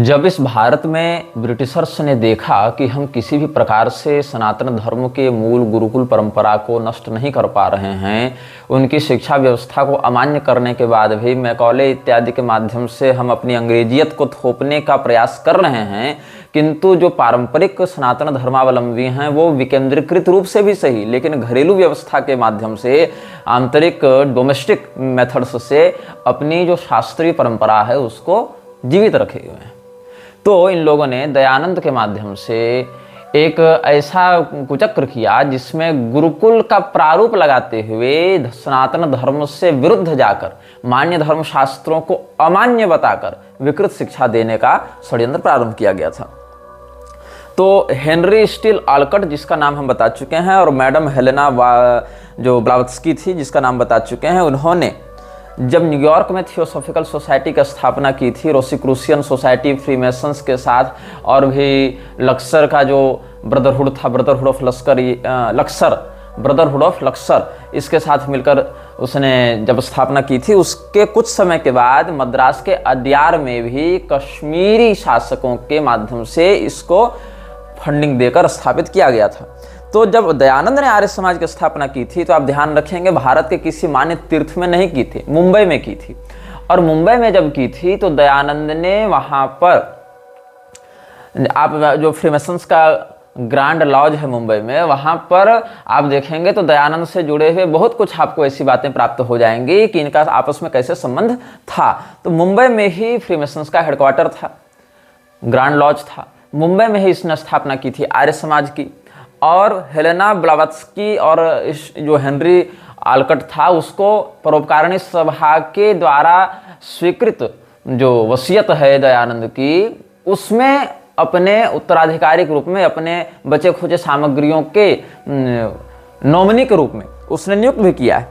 जब इस भारत में ब्रिटिशर्स ने देखा कि हम किसी भी प्रकार से सनातन धर्म के मूल गुरुकुल परंपरा को नष्ट नहीं कर पा रहे हैं, उनकी शिक्षा व्यवस्था को अमान्य करने के बाद भी मैकॉले इत्यादि के माध्यम से हम अपनी अंग्रेजियत को थोपने का प्रयास कर रहे हैं, किंतु जो पारंपरिक सनातन धर्मावलंबी हैं वो विकेंद्रीकृत रूप से भी सही लेकिन घरेलू व्यवस्था के माध्यम से, आंतरिक डोमेस्टिक मेथड्स से अपनी जो शास्त्रीय परंपरा है उसको जीवित रखे हुए हैं। तो इन लोगों ने दयानंद के माध्यम से एक ऐसा कुचक्र किया जिसमें गुरुकुल का प्रारूप लगाते हुए सनातन धर्म से विरुद्ध जाकर मान्य धर्म शास्त्रों को अमान्य बताकर विकृत शिक्षा देने का षड्यंत्र प्रारंभ किया गया था। तो हेनरी स्टील ऑलकट जिसका नाम हम बता चुके हैं और मैडम हेलेना जो ब्लावत्स्की थी जिसका नाम बता चुके हैं, उन्होंने जब न्यूयॉर्क में थियोसॉफिकल सोसाइटी की स्थापना की थी, रोसिक्रूसियन सोसाइटी फ्रीमेसन्स के साथ, और भी लक्सर का जो ब्रदरहुड था, ब्रदरहुड ऑफ लक्सर, इसके साथ मिलकर उसने जब स्थापना की थी, उसके कुछ समय के बाद मद्रास के अड्यार में भी कश्मीरी शासकों के माध्यम से इसको फंडिंग देकर स्थापित किया गया था। तो जब दयानंद ने आर्य समाज की स्थापना की थी तो आप ध्यान रखेंगे भारत के किसी मान्य तीर्थ में नहीं की थी, मुंबई में की थी। और मुंबई में जब की थी तो दयानंद ने वहां पर, आप जो फ्रीमेसन्स का ग्रैंड लॉज है मुंबई में, वहां पर आप देखेंगे तो दयानंद से जुड़े हुए बहुत कुछ आपको ऐसी बातें प्राप्त हो जाएंगी कि इनका आपस में कैसे संबंध था। तो मुंबई में ही फ्रीमेसन्स का हेडक्वार्टर था, ग्रैंड लॉज था, मुंबई में ही इसने स्थापना की थी आर्य समाज की। और हेलेना ब्लावत्स्की और जो हेनरी ऑलकट था उसको परोपकारिणी सभा के द्वारा स्वीकृत जो वसीयत है दयानंद की, उसमें अपने उत्तराधिकारी के रूप में अपने बचे खुचे सामग्रियों के नॉमिनी के रूप में उसने नियुक्त भी किया है।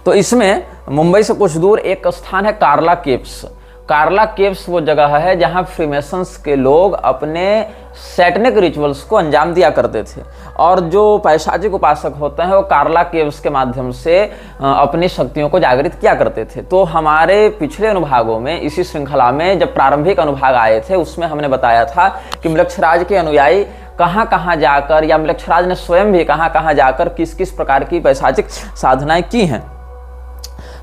तो इसमें मुंबई से कुछ दूर एक स्थान है कार्ला केव्स। कार्ला केव्स वो जगह है जहां फ्रीमेसन्स के लोग अपने सैटनिक रिचुअल्स को अंजाम दिया करते थे, और जो पैशाचिक उपासक होते हैं वो कार्ला केव्स के माध्यम से अपनी शक्तियों को जागृत किया करते थे। तो हमारे पिछले अनुभागों में, इसी श्रृंखला में जब प्रारंभिक अनुभाग आए थे, उसमें हमने बताया था कि म्लेच्छराज के अनुयायी कहाँ कहाँ जाकर, या म्लेच्छराज ने स्वयं भी कहाँ कहाँ जाकर किस किस प्रकार की पैशाचिक साधनाएं की हैं।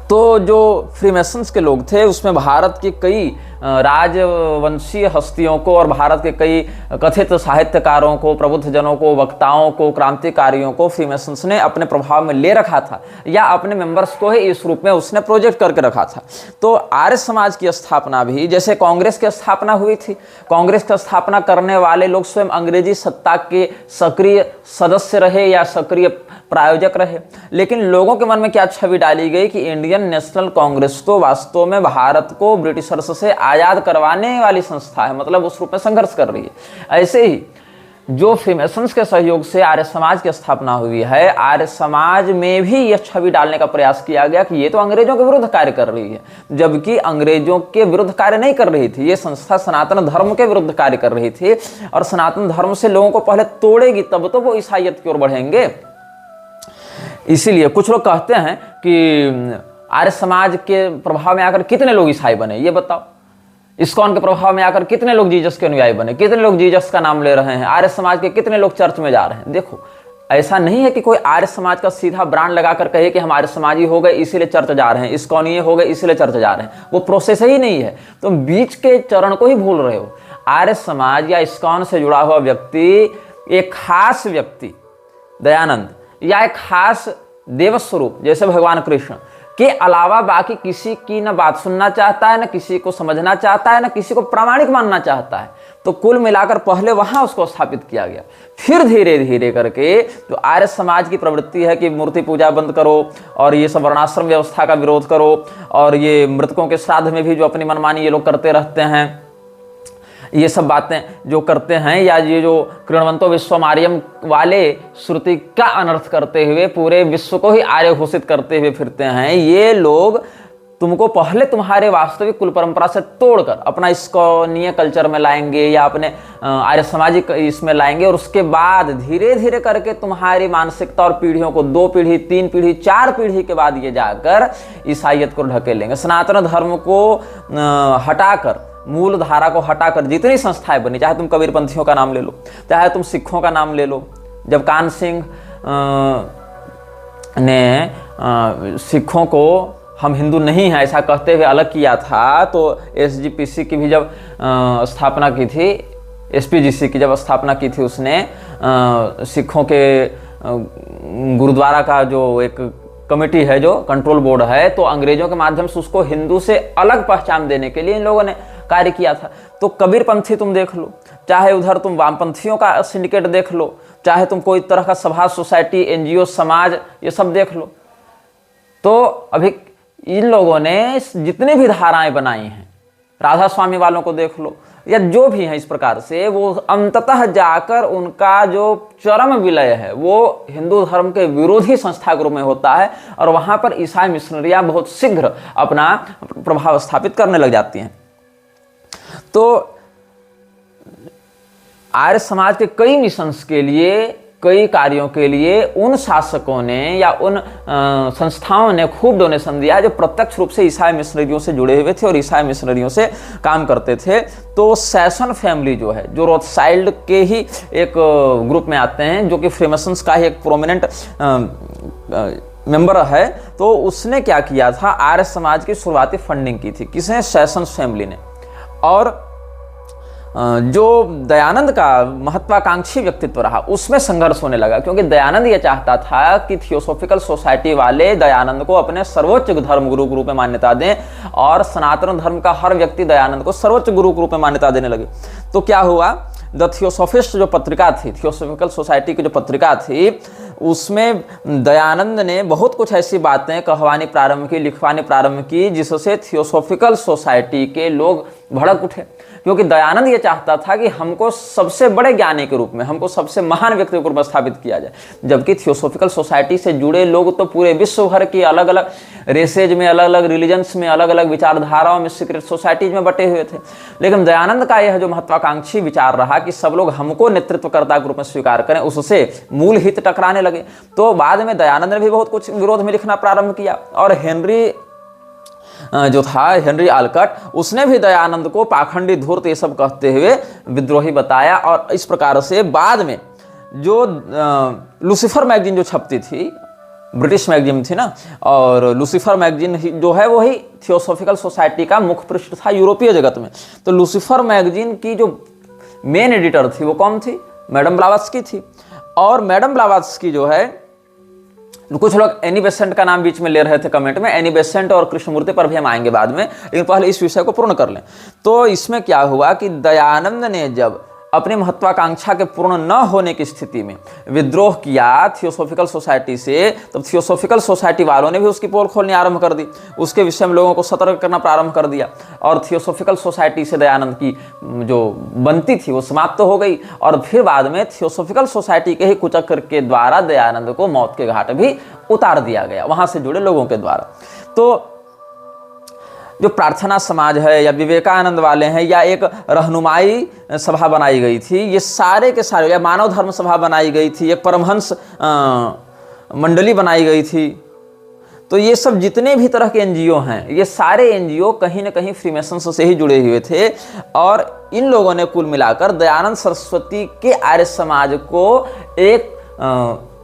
तो जो फ्रीमेसन्स के लोग थे उसमें भारत की कई राजवंशीय हस्तियों को और भारत के कई कथित साहित्यकारों को, प्रबुद्ध जनों को, वक्ताओं को, क्रांतिकारियों को फ्रीमेसन्स ने अपने प्रभाव में ले रखा था, या अपने मेंबर्स को ही इस रूप में उसने प्रोजेक्ट करके रखा था। तो आर्य समाज की स्थापना भी जैसे कांग्रेस की स्थापना हुई थी, कांग्रेस की स्थापना करने वाले लोग स्वयं अंग्रेजी सत्ता के सक्रिय सदस्य रहे या सक्रिय प्रायोजक रहे, लेकिन लोगों के मन में क्या छवि डाली गई कि इंडियन नेशनल कांग्रेस तो वास्तव में भारत को ब्रिटिशर्स से आजाद करवाने वाली संस्था है, मतलब उस रूप में संघर्ष कर रही है। ऐसे ही जो फ्रीमेसन्स के सहयोग से आर्य समाज की स्थापना हुई है, आर्य समाज में भी यह छवि डालने का प्रयास किया गया कि ये तो अंग्रेजों के विरुद्ध कार्य कर रही है, जबकि अंग्रेजों के विरुद्ध कार्य नहीं कर रही थी। ये संस्था सनातन धर्म के विरुद्ध कार्य कर रही थी, और सनातन धर्म से लोगों को पहले तोड़ेगी तब तो वो ईसाईयत की ओर बढ़ेंगे। इसीलिए कुछ लोग कहते हैं कि आर्य समाज के प्रभाव में आकर कितने लोग ईसाई बने, ये बताओ। इस्कॉन के प्रभाव में आकर कितने लोग जीसस के अनुयायी बने, कितने लोग जीसस का नाम ले रहे हैं, आर्य समाज के कितने लोग चर्च में जा रहे हैं। देखो, ऐसा नहीं है कि कोई आर्य समाज का सीधा ब्रांड लगाकर कहे कि हम आर्य समाजी हो गए इसीलिए चर्च जा रहे हैं, इस्कॉनीय हो गए इसीलिए चर्च जा रहे हैं। वो प्रोसेस ही नहीं है, तुम बीच के चरण को ही भूल रहे हो। आर्य समाज या इस्कॉन से जुड़ा हुआ व्यक्ति, एक खास व्यक्ति दयानंद, या एक खास देवस्वरूप जैसे भगवान कृष्ण के अलावा बाकी किसी की न बात सुनना चाहता है, न किसी को समझना चाहता है, न किसी को प्रामाणिक मानना चाहता है। तो कुल मिलाकर पहले वहां उसको स्थापित किया गया, फिर धीरे धीरे करके जो आर्य समाज की प्रवृत्ति है कि मूर्ति पूजा बंद करो और ये सब वर्णाश्रम व्यवस्था का विरोध करो, और ये मृतकों के श्राद्ध में भी जो अपनी मनमानी ये लोग करते रहते हैं, ये सब बातें जो करते हैं, या ये जो कृण्वन्तो विश्वमार्यम वाले श्रुति का अनर्थ करते हुए पूरे विश्व को ही आर्य घोषित करते हुए फिरते हैं, ये लोग तुमको पहले तुम्हारे वास्तविक कुल परंपरा से तोड़कर अपना इस्कॉनीय कल्चर में लाएंगे या अपने आर्य सामाजिक इसमें लाएंगे, और उसके बाद धीरे धीरे करके तुम्हारी मानसिकता और पीढ़ियों को 2 पीढ़ी 3 पीढ़ी 4 पीढ़ी के बाद ये जाकर ईसाईयत को ढकेलेंगे। सनातन धर्म को हटाकर मूल धारा को हटाकर जितनी संस्थाएं बनी, चाहे तुम कबीरपंथियों का नाम ले लो, चाहे तुम सिखों का नाम ले लो, जब कान सिंह ने सिखों को हम हिंदू नहीं हैं ऐसा कहते हुए अलग किया था, तो एसजीपीसी की भी जब स्थापना की थी, एसपीजीसी की जब स्थापना की थी उसने, सिखों के गुरुद्वारा का जो एक कमेटी है, जो कंट्रोल बोर्ड है, तो अंग्रेजों के माध्यम से उसको हिंदू से अलग पहचान देने के लिए इन लोगों ने कार्य किया था। तो कबीरपंथी तुम देख लो, चाहे उधर तुम वामपंथियों का सिंडिकेट देख लो, चाहे तुम कोई तरह का सभा, सोसाइटी, एनजीओ, समाज, ये सब देख लो, तो अभी इन लोगों ने जितने भी धाराएं बनाई हैं, राधा स्वामी वालों को देख लो या जो भी हैं इस प्रकार से, वो अंततः जाकर उनका जो चरम विलय है वो हिंदू धर्म के विरोधी संस्था के रूप में होता है, और वहां पर ईसाई मिशनरियां बहुत शीघ्र अपना प्रभाव स्थापित करने लग जाती हैं। तो आर्य समाज के कई मिशंस के लिए, कई कार्यों के लिए उन शासकों ने या उन संस्थाओं ने खूब डोनेशन दिया जो प्रत्यक्ष रूप से ईसाई मिशनरियों से जुड़े हुए थे और ईसाई मिशनरियों से काम करते थे। तो सैसन फैमिली जो है, जो रोथसाइल्ड के ही एक ग्रुप में आते हैं, जो कि फ्रीमेसन्स का ही एक प्रोमिनेंट मेंबर है, तो उसने क्या किया था, आर्य समाज की शुरुआती फंडिंग की थी। किसने? सैसन फैमिली ने। और जो दयानंद का महत्वाकांक्षी व्यक्तित्व रहा, उसमें संघर्ष होने लगा, क्योंकि दयानंद ये चाहता था कि थियोसॉफिकल सोसाइटी वाले दयानंद को अपने सर्वोच्च धर्म गुरु के रूप में मान्यता दें, और सनातन धर्म का हर व्यक्ति दयानंद को सर्वोच्च गुरु के रूप में मान्यता देने लगे। तो क्या हुआ, द थियोसॉफिस्ट जो पत्रिका थी, थियोसॉफिकल सोसाइटी की जो पत्रिका थी, उसमें दयानंद ने बहुत कुछ ऐसी बातें कहवानी प्रारंभ की, लिखवानी प्रारंभ की, जिससे थियोसॉफिकल सोसाइटी के लोग भड़क उठे, क्योंकि दयानंद ये चाहता था कि हमको सबसे बड़े ज्ञानी के रूप में, हमको सबसे महान व्यक्ति के रूप में स्थापित किया जाए, जबकि थियोसॉफिकल सोसाइटी से जुड़े लोग तो पूरे विश्व भर की अलग अलग रेसेज में, अलग अलग रिलीजन्स में, अलग अलग विचारधाराओं में, सीक्रेट सोसाइटीज में बटे हुए थे। लेकिन दयानंद का यह जो महत्वाकांक्षी विचार रहा कि सब लोग हमको नेतृत्वकर्ता के रूप में स्वीकार करें, उससे मूल हित टकराने लगे। तो बाद में दयानंद ने भी बहुत कुछ विरोध में लिखना प्रारंभ किया, और हेनरी जो था, हेनरी आलकट, उसने भी दयानंद को पाखंडी, धूर्त, ये सब कहते हुए विद्रोही बताया। और इस प्रकार से बाद में जो लूसीफर मैगजीन जो छपती थी, ब्रिटिश मैगजीन थी ना, और लूसीफर मैगजीन जो है वही थियोसॉफिकल सोसाइटी का मुख्य पृष्ठ था यूरोपीय जगत में। तो लूसीफर मैगजीन की जो मेन एडिटर थी वो कौन थी? मैडम ब्लावत्स्की थी। और मैडम ब्लावत्स्की जो है, कुछ लोग एनी बेसेंट का नाम बीच में ले रहे थे कमेंट में, एनी बेसेंट और कृष्णमूर्ति पर भी हम आएंगे बाद में, लेकिन पहले इस विषय को पूर्ण कर लें। तो इसमें क्या हुआ कि दयानंद ने जब अपनी महत्वाकांक्षा के पूर्ण न होने की स्थिति में विद्रोह किया थियोसॉफिकल सोसाइटी से, तब थियोसॉफिकल सोसाइटी वालों ने भी उसकी पोल खोलनी आरंभ कर दी, उसके विषय में लोगों को सतर्क करना प्रारंभ कर दिया, और थियोसॉफिकल सोसाइटी से दयानंद की जो बनती थी वो समाप्त हो गई। और फिर बाद में थियोसॉफिकल सोसाइटी के ही कुचक्र के द्वारा दयानंद को मौत के घाट भी उतार दिया गया, वहां से जुड़े लोगों के द्वारा। तो जो प्रार्थना समाज है, या विवेकानंद वाले हैं, या एक रहनुमाई सभा बनाई गई थी, ये सारे के सारे, या मानव धर्म सभा बनाई गई थी, एक परमहंस मंडली बनाई गई थी, तो ये सब जितने भी तरह के एनजीओ हैं, ये सारे एनजीओ कहीं ना कहीं फ्रीमेसन्स से ही जुड़े हुए थे। और इन लोगों ने कुल मिलाकर दयानंद सरस्वती के आर्य समाज को एक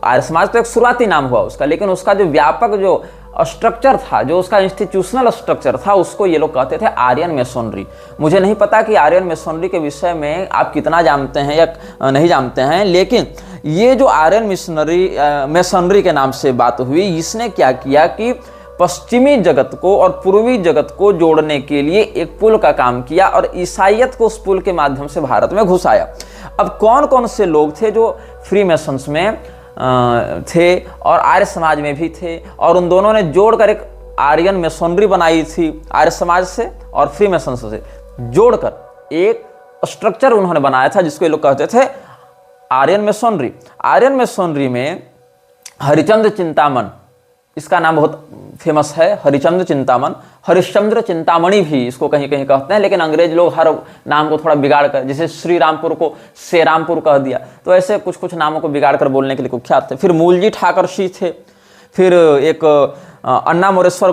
आर्य समाज तो एक शुरुआती नाम हुआ उसका, लेकिन उसका जो व्यापक जो स्ट्रक्चर था, जो उसका इंस्टीट्यूशनल स्ट्रक्चर था, उसको ये लोग कहते थे आर्यन मेसोनरी। मुझे नहीं पता कि आर्यन मेसोनरी के विषय में आप कितना जानते हैं या नहीं जानते हैं, लेकिन ये जो आर्यन मेसोनरी के नाम से बात हुई, इसने क्या किया कि पश्चिमी जगत को और पूर्वी जगत को जोड़ने के लिए एक पुल का काम किया, और ईसाइयत को उस पुल के माध्यम से भारत में घुसाया। अब कौन कौन से लोग थे जो फ्री मेसन्स में थे और आर्य समाज में भी थे, और उन दोनों ने जोड़कर एक आर्यन मेसोनरी बनाई थी, आर्य समाज से और फ्री मेसन से जोड़कर एक स्ट्रक्चर उन्होंने बनाया था, जिसको ये लोग कहते थे आर्यन मेसोनरी। आर्यन मेसोनरी में हरिचंद्र चिंतामण, इसका नाम बहुत फेमस है, हरिचंद्र चिंतामण, हरिश्चंद्र चिंतामणि भी इसको कहीं कहीं कहते हैं, लेकिन अंग्रेज लोग हर नाम को थोड़ा बिगाड़ कर, जैसे श्री रामपुर को सेरामपुर कह दिया, तो ऐसे कुछ कुछ नामों को बिगाड़ कर बोलने के लिए कुख्यात थे। फिर मूलजी ठाकरसी थे, फिर एक अन्ना मोरेश्वर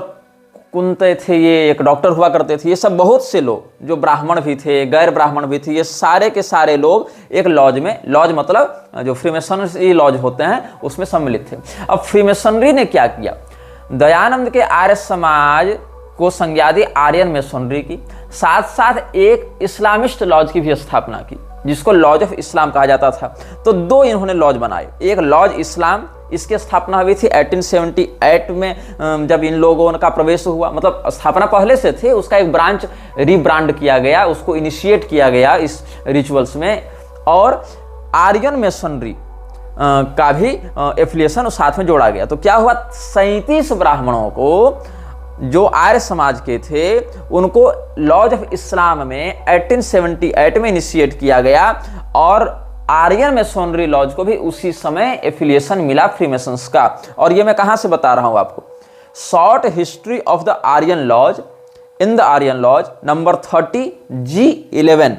कुंते थे, ये एक डॉक्टर हुआ करते थे, ये सब बहुत से लोग जो ब्राह्मण भी थे, गैर ब्राह्मण भी थे, ये सारे के सारे लोग एक लॉज में, लॉज मतलब जो फ्रीमेसनरी लॉज होते हैं उसमें सम्मिलित थे। अब फ्रीमेसनरी ने क्या किया, दयानंद के आर्य समाज को संज्ञा दी आर्यन मेसोनरी की, साथ साथ एक इस्लामिस्ट लॉज की भी स्थापना की जिसको लॉज ऑफ इस्लाम कहा जाता था। तो दो इन्होंने लॉज बनाए, एक लॉज इस्लाम, इसकी स्थापना हुई थी 1878 में जब इन लोगों का प्रवेश हुआ, मतलब स्थापना पहले से थे, उसका एक ब्रांच रीब्रांड किया गया, उसको इनिशिएट किया गया इस रिचुअल्स में, और आर्यन मेसनरी का भी एफिलिएशन साथ में जोड़ा गया। तो क्या हुआ, 37 ब्राह्मणों को जो आर्य समाज के थे उनको लॉज ऑफ इस्लाम में 1878 में इनिशिएट किया गया, और आर्यन मेसोनरी लॉज को भी उसी समय एफिलिएशन मिला फ्रीमेसन्स का। और ये मैं कहां से बता रहा हूं आपको, short history of the Aryan laws in the Aryan laws number 30 G11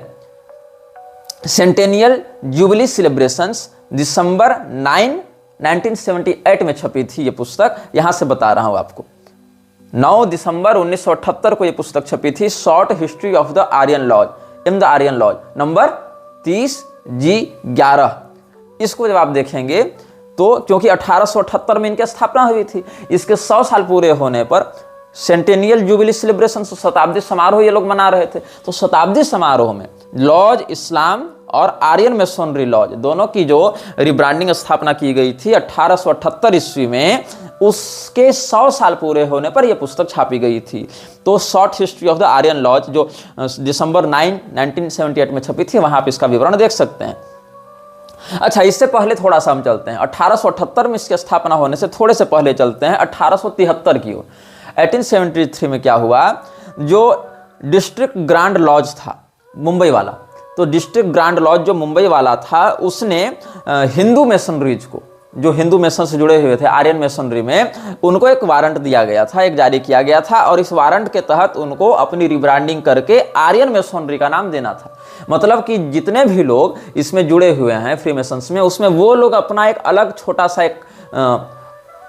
centennial jubilee celebrations December 9 1978 में छपी थी ये पुस्तक, यहां से बता रहा हूं आपको। 9 दिसंबर 1978 को ये पुस्तक छपी थी, short history of the Aryan laws in the Aryan laws number 30 G11। इसको जब आप देखेंगे तो क्योंकि 1878 में इनकी स्थापना हुई थी, इसके 100 साल पूरे होने पर सेंटेनियल जुबिली सेलिब्रेशन, शताब्दी समारोह ये लोग मना रहे थे। तो शताब्दी समारोह में लॉज इस्लाम और आर्यन मेसोनरी लॉज दोनों की जो रिब्रांडिंग स्थापना की गई थी 1878 ईस्वी में, उसके 100 साल पूरे होने पर यह पुस्तक छापी गई थी। तो short history of the Aryan lodge जो दिसंबर 9 1978 में छपी थी, वहां पर इसका विवरण देख सकते हैं। अच्छा, इससे पहले थोड़ा सा हम चलते हैं 1878 में इसकी स्थापना होने से थोड़े से पहले चलते हैं 1873 की ओर। 1873 में क्या हुआ, जो डिस्ट्रिक्ट ग्रांड लॉज था मुंबई वाला, तो डिस्ट्रिक्ट ग्रांड लॉज जो मुंबई वाला था उसने हिंदू मेसनरीज को, जो हिंदू मेसन से जुड़े हुए थे आर्यन मेसनरी में, उनको एक वारंट दिया गया था, एक जारी किया गया था, और इस वारंट के तहत उनको अपनी रिब्रांडिंग करके आर्यन मेसनरी का नाम देना था। मतलब कि जितने भी लोग इसमें जुड़े हुए हैं फ्रीमेसन्स में, उसमें वो लोग अपना एक अलग छोटा सा एक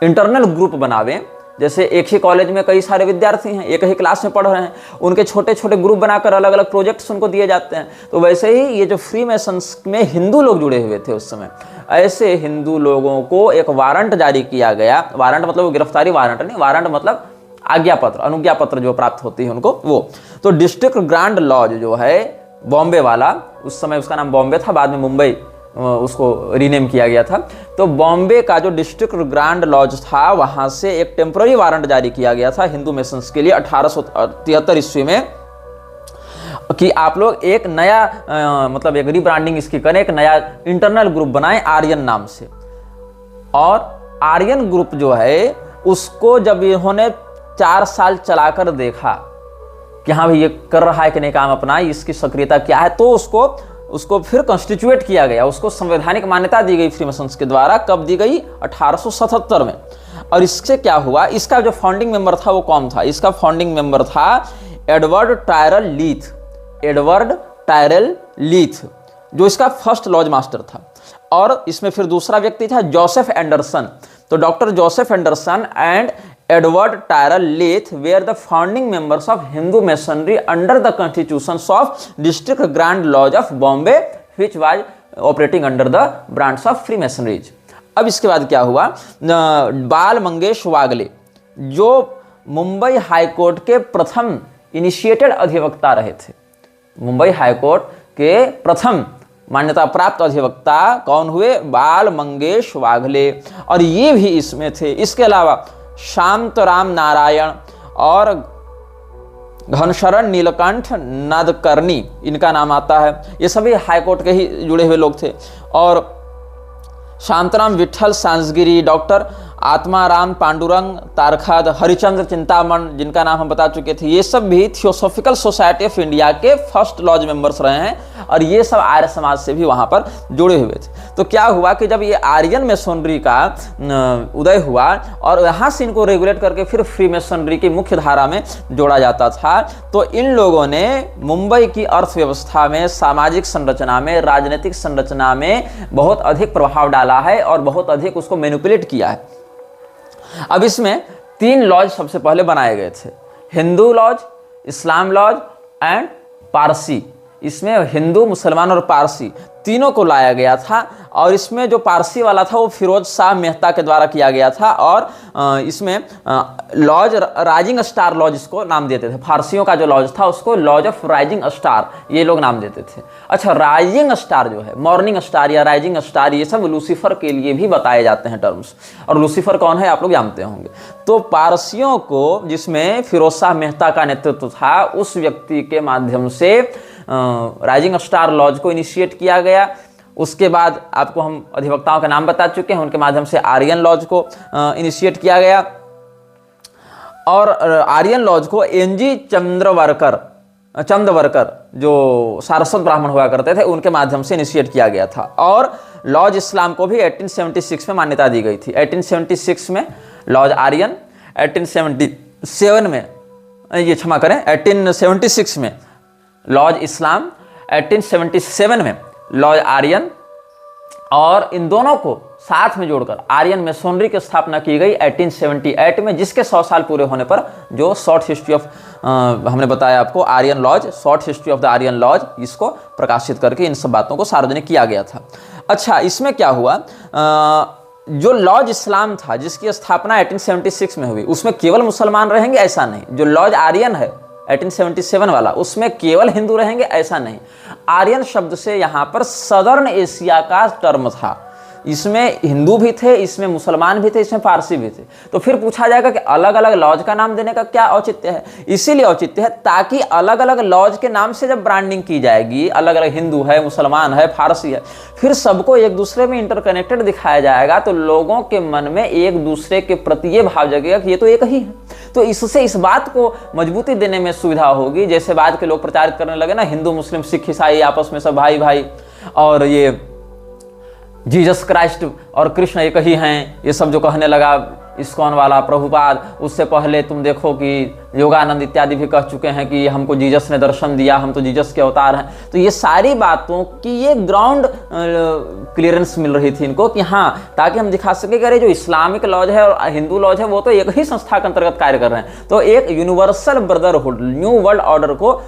इंटरनल ग्रुप बनावें। जैसे एक ही कॉलेज में कई सारे विद्यार्थी हैं, एक ही क्लास में पढ़ रहे हैं, उनके छोटे छोटे ग्रुप बनाकर अलग अलग प्रोजेक्ट्स उनको दिए जाते हैं। तो वैसे ही ये जो फ्रीमेसन्स में हिंदू लोग जुड़े हुए थे उस समय, ऐसे हिंदू लोगों को एक वारंट जारी किया गया। वारंट मतलब वो गिरफ्तारी वारंट नहीं, वारंट मतलब आज्ञा पत्र, अनुज्ञा पत्र जो प्राप्त होती है उनको, वो। तो डिस्ट्रिक्ट ग्रांड लॉज जो है बॉम्बे वाला, उस समय उसका नाम बॉम्बे था, बाद में मुंबई उसको रीनेम किया गया था। तो बॉम्बे का जो डिस्ट्रिक्ट ग्रांड लॉज था, वहां से एक टेम्पररी वारंट जारी किया गया था हिंदू मेसन्स के लिए 1873 ईस्वी में, कि आप लोग एक नया मतलब एक रीब्रांडिंग इसकी करें, एक नया इंटरनल ग्रुप बनाएं आर्यन नाम से। और आर्यन ग्रुप जो है उसको जब इन्होंने 4 साल चलाकर देखा कि हाँ भाई ये कर रहा है कि नहीं काम अपना, इसकी सक्रियता क्या है, तो उसको फिर कॉन्स्टिट्यूएट किया गया, उसको संवैधानिक मान्यता दी गई फ्रीमेसन्स के द्वारा। कब दी गई? 1877 में। और इससे क्या हुआ, इसका जो फाउंडिंग मेंबर था वो कौन था? इसका फाउंडिंग मेंबर था एडवर्ड टायरल लीथ। एडवर्ड टायरल लीथ जो इसका फर्स्ट लॉज मास्टर था। और इसमें फिर दूसरा व्यक्ति था जोसेफ एंडरसन। तो doctor Joseph Anderson and Edward Tyrrell Leith were the founding members of Hindu masonry under the constitutions of district grand lodge of Bombay which was operating under the branch of free masonries. अब इसके बाद क्या हुआ, बाल मंगेश वागले जो Mumbai high court के प्रथम initiated अधिवक्ता रहे थे, मुंबई हाईकोर्ट के प्रथम मान्यता प्राप्त अधिवक्ता कौन हुए? बाल मंगेश वाघले। और ये भी इसमें थे। इसके अलावा शांतराम नारायण और घनशरण नीलकंठ नादकर्णी इनका नाम आता है। ये सभी हाईकोर्ट के ही जुड़े हुए लोग थे। और शांतराम विठल सांसगिरी, डॉक्टर आत्माराम पांडुरंग तारखाद, हरिचंद्र चिंतामण जिनका नाम हम बता चुके थे, ये सब भी थियोसॉफिकल सोसाइटी ऑफ इंडिया के फर्स्ट लॉज मेंबर्स रहे हैं। और ये सब आर्य समाज से भी वहां पर जुड़े हुए थे। तो क्या हुआ कि जब ये आर्यन मेसोनरी का उदय हुआ और यहाँ से इनको रेगुलेट करके फिर फ्री मेसोनरी की मुख्य धारा में जोड़ा जाता था, तो इन लोगों ने मुंबई की अर्थव्यवस्था में, सामाजिक संरचना में, राजनीतिक संरचना में बहुत अधिक प्रभाव डाला है और बहुत अधिक उसको मैनिपुलेट किया है। अब इसमें 3 लॉज सबसे पहले बनाए गए थे। Hindu lodge, Islam lodge and Parsi. इसमें हिंदू, मुसलमान और पारसी तीनों को लाया गया था। और इसमें जो पारसी वाला था वो फिरोज शाह मेहता के द्वारा किया गया था। और इसमें लॉज राइजिंग स्टार लॉज इसको नाम देते थे। फारसियों का जो लॉज था उसको लॉज ऑफ राइजिंग स्टार ये लोग नाम देते थे। अच्छा, राइजिंग स्टार जो है, मॉर्निंग स्टार या राइजिंग स्टार, ये सब लूसीफर के लिए भी बताए जाते हैं टर्म्स। और लूसीफर कौन है आप लोग जानते होंगे। तो पारसियों को, जिसमें फिरोज शाह मेहता का नेतृत्व था, उस व्यक्ति के माध्यम से राइजिंग स्टार लॉज को इनिशिएट किया गया। उसके बाद आपको हम अधिवक्ताओं का नाम बता चुके हैं, उनके माध्यम से आर्यन लॉज को इनिशिएट किया गया। और आर्यन लॉज को एनजी चंद्रवरकर जो सारस्वत ब्राह्मण हुआ करते थे, उनके माध्यम से इनिशिएट किया गया था। और लॉज इस्लाम को भी 1876 में मान्यता दी गई थी। 1876 में लॉज आर्यन, 1877 में, ये क्षमा करें, 1876 में लॉज इस्लाम, 1877 में लॉज आर्यन, और इन दोनों को साथ में जोड़कर आर्यन मेसोनरी की स्थापना की गई 1878 में, जिसके 100 साल पूरे होने पर जो शॉर्ट हिस्ट्री ऑफ हमने बताया आपको Aryan lodge, short history of the Aryan lodge, इसको प्रकाशित करके इन सब बातों को सार्वजनिक किया गया था। अच्छा, इसमें क्या हुआ, जो लॉज इस्लाम था जिसकी स्थापना 1876 में हुई, उसमें केवल मुसलमान रहेंगे ऐसा नहीं। जो लॉज आर्यन है 1877 वाला, उसमें केवल हिंदू रहेंगे ऐसा नहीं। आर्यन शब्द से यहाँ पर सदर्न एशिया का टर्म था। इसमें हिंदू भी थे, इसमें मुसलमान भी थे, इसमें पारसी भी थे। तो फिर पूछा जाएगा कि अलग अलग लॉज का नाम देने का क्या औचित्य है। इसीलिए औचित्य है ताकि अलग अलग लॉज के नाम से जब ब्रांडिंग की जाएगी, अलग अलग हिंदू है, मुसलमान है, फारसी है, फिर सबको एक दूसरे में इंटरकनेक्टेड दिखाया जाएगा, तो लोगों के मन में एक दूसरे के प्रति ये भाव जगेगा कि ये तो एक ही है। तो इससे इस बात को मजबूती देने में सुविधा होगी। जैसे बाद के लोग प्रचारित करने लगे ना, हिंदू मुस्लिम सिख ईसाई आपस में सब भाई भाई, और ये जीसस क्राइस्ट और कृष्ण एक ही हैं, ये सब जो कहने लगा इस्कॉन वाला प्रभुपाद। उससे पहले तुम देखो कि योगानंद इत्यादि भी कह चुके हैं कि हमको जीसस ने दर्शन दिया, हम तो जीसस के अवतार हैं। तो ये सारी बातों की ये ग्राउंड क्लियरेंस मिल रही थी इनको कि हाँ, ताकि हम दिखा सके कि अरे जो इस्लामिक लॉज है और हिंदू लॉज है वो तो एक ही संस्था के अंतर्गत कार्य कर रहे हैं। तो एक universal brotherhood, new world order को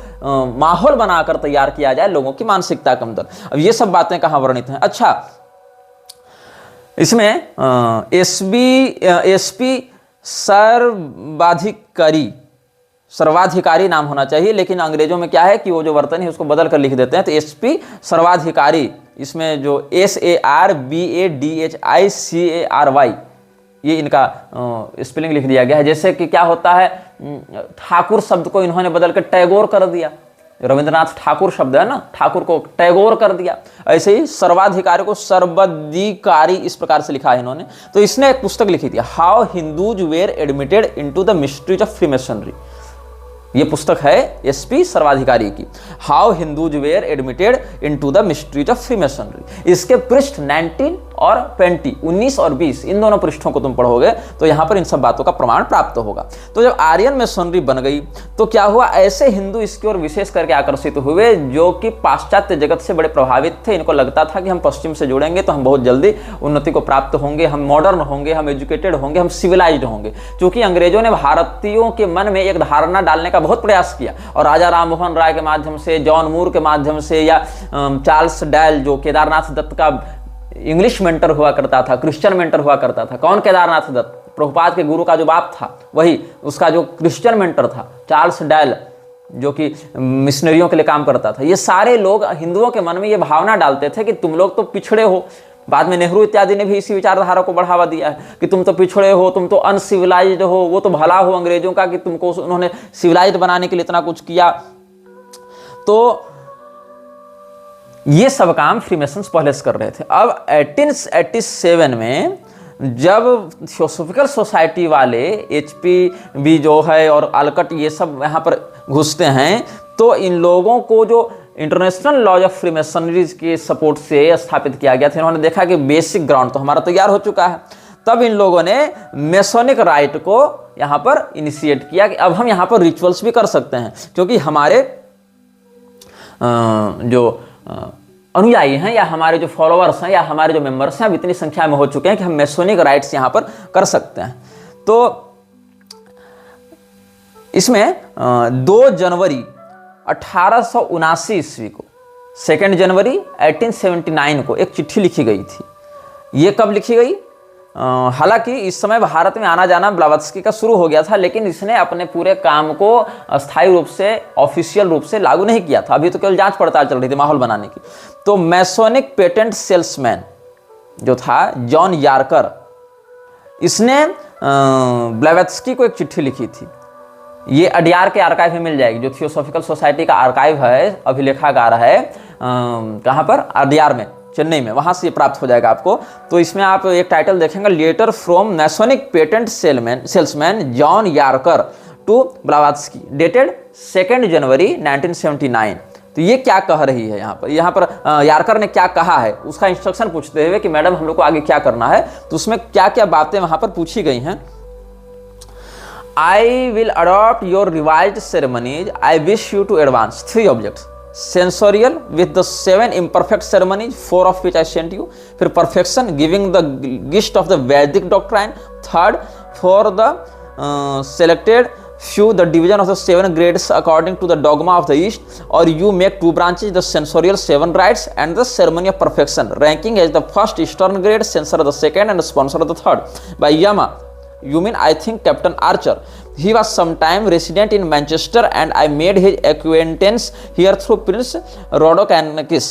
माहौल बनाकर तैयार किया जाए लोगों की मानसिकता के अंदर। अब ये सब बातें कहाँ वर्णित हैं। अच्छा, इसमें एसपी सर्वाधिकारी नाम होना चाहिए, लेकिन अंग्रेजों में क्या है कि वो जो वर्तनी है उसको बदल कर लिख देते हैं। तो एसपी सर्वाधिकारी, इसमें जो SARBADHICARY ये इनका स्पेलिंग लिख दिया गया है। जैसे कि क्या होता है, ठाकुर शब्द को इन्होंने बदल कर टैगोर कर दिया। रविंद्रनाथ ठाकुर शब्द है ना, ठाकुर को टैगोर कर दिया। ऐसे ही सर्वाधिकारी को सर्वाधिकारी इस प्रकार से लिखा है इन्होंने। तो इसने एक पुस्तक लिखी थी, how Hindus were admitted into the mysteries of freemasonry. ये पुस्तक है एसपी सर्वाधिकारी की, how Hindus were admitted into the mysteries of freemasonry. इसके पृष्ठ 19 और 20, 19 और 20, इन दोनों पृष्ठों को तुम पढ़ोगे तो यहां पर इन सब बातों का प्रमाण प्राप्त होगा। तो जब आर्यन मेसोनरी बन गई तो क्या हुआ, ऐसे हिंदू इसकी ओर विशेष करके आकर्षित हुए जो कि पाश्चात्य जगत से बड़े प्रभावित थे। इनको लगता था कि हम पश्चिम से जुड़ेंगे तो हम बहुत जल्दी उन्नति को प्राप्त होंगे, हम मॉडर्न होंगे, हम एजुकेटेड होंगे, हम सिविलाइज्ड होंगे। क्योंकि अंग्रेजों ने भारतीयों के मन में एक धारणा डालने का बहुत प्रयास किया, और राजा राम मोहन राय के माध्यम से, जॉन मूर के माध्यम से, या चार्ल्स डैल जो केदारनाथ दत्त का इंग्लिश मेंटर हुआ करता था, क्रिश्चियन मेंटर हुआ करता था। कौन? केदारनाथ दत्त, प्रभुपाद के गुरु का जो बाप था वही, उसका जो क्रिश्चियन मेंटर था चार्ल्स डैल, जो कि मिशनरियों के लिए काम करता था। ये सारे लोग हिंदुओं के मन में ये भावना डालते थे कि तुम लोग तो पिछड़े हो। बाद में नेहरू इत्यादि ने भी इसी विचारधारा को बढ़ावा दिया है कि तुम तो पिछड़े हो, तुम तो अनसिविलाइज्ड हो। वो तो भला हो अंग्रेजों का कि तुमको उन्होंने सिविलाइज्ड बनाने के लिए इतना कुछ किया। तो ये सब काम फ्रीमेसन्स पहले से कर रहे थे। अब 1887 में जब थियोसॉफिकल सोसाइटी वाले HPB जो है और आलकट ये सब यहाँ पर घुसते हैं, तो इन लोगों को जो इंटरनेशनल लॉज ऑफ फ्रीमेसनरीज के सपोर्ट से स्थापित किया गया था, इन्होंने देखा कि बेसिक ग्राउंड तो हमारा तैयार हो चुका है। तब इन लोगों ने मेसोनिक राइट को यहाँ पर इनिशिएट किया कि अब हम यहाँ पर रिचुअल्स भी कर सकते हैं, क्योंकि हमारे जो अनुयायी हैं या हमारे जो फॉलोअर्स हैं या हमारे जो मेंबर्स हैं अब इतनी संख्या में हो चुके हैं कि हम मेसोनिक राइट्स यहाँ पर कर सकते हैं। तो इसमें 2 जनवरी 1879 ईस्वी को, 2 जनवरी 1879 को एक चिट्ठी लिखी गई थी। ये कब लिखी गई? हालांकि इस समय भारत में आना जाना ब्लावत्स्की का शुरू हो गया था, लेकिन इसने अपने पूरे काम को अस्थायी रूप से, ऑफिशियल रूप से लागू नहीं किया था। अभी तो केवल जांच पड़ताल चल रही थी माहौल बनाने की। तो मैसोनिक पेटेंट सेल्समैन जो था जॉन यार्कर, इसने ब्लावत्स्की को एक चिट्ठी लिखी थी। ये अडयार के आर्काइव में मिल जाएगी, जो थियोसॉफिकल सोसाइटी का आर्काइव है, अभिलेखागार है, कहाँ पर? अडयार में, चेन्नई में, वहां से ये प्राप्त हो जाएगा आपको। तो इसमें आप एक टाइटल देखेंगे, letter from masonic patent salesman John Yarker to Blavatsky, dated 2 January 1979। तो ये क्या कह रही है यहाँ पर यार्कर ने क्या कहा है, उसका इंस्ट्रक्शन पूछते हुए कि मैडम हम लोग को आगे क्या करना है। तो उसमें क्या क्या बातें वहां पर पूछी गई हैं। I will adopt your revised ceremonies. I wish you to advance 3 objects. Sensorial with the 7 imperfect ceremonies, 4 of which I sent you. फिर perfection, giving the gist of the Vedic doctrine. Third, for the selected few, the division of the 7 grades according to the dogma of the East. Or you make 2 branches, the sensorial 7 rites and the ceremony of perfection. Ranking as the first Eastern grade, censor the second, and sponsor the third. By Yama. You mean, I think, Captain Archer. He was sometime resident in Manchester and I made his acquaintance here through Prince Rodocanicus.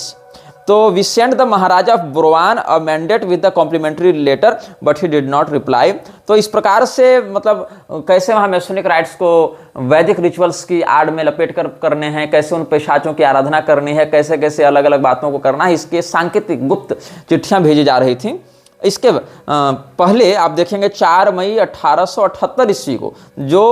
So we sent the Maharaja of Burwan a mandate with the complimentary letter, but he did not reply. तो इस प्रकार से मतलब कैसे वहाँ मैसोनिक rights को वैदिक rituals की आड़ में लपेट कर करने हैं, कैसे उन पिशाचों की आराधना करनी है, कैसे कैसे अलग अलग बातों को करना है, इसके सांकेतिक गुप्त चिट्ठियाँ भेजी जा रही थी। इसके पहले आप देखेंगे 4 मई 1878 ईस्वी को जो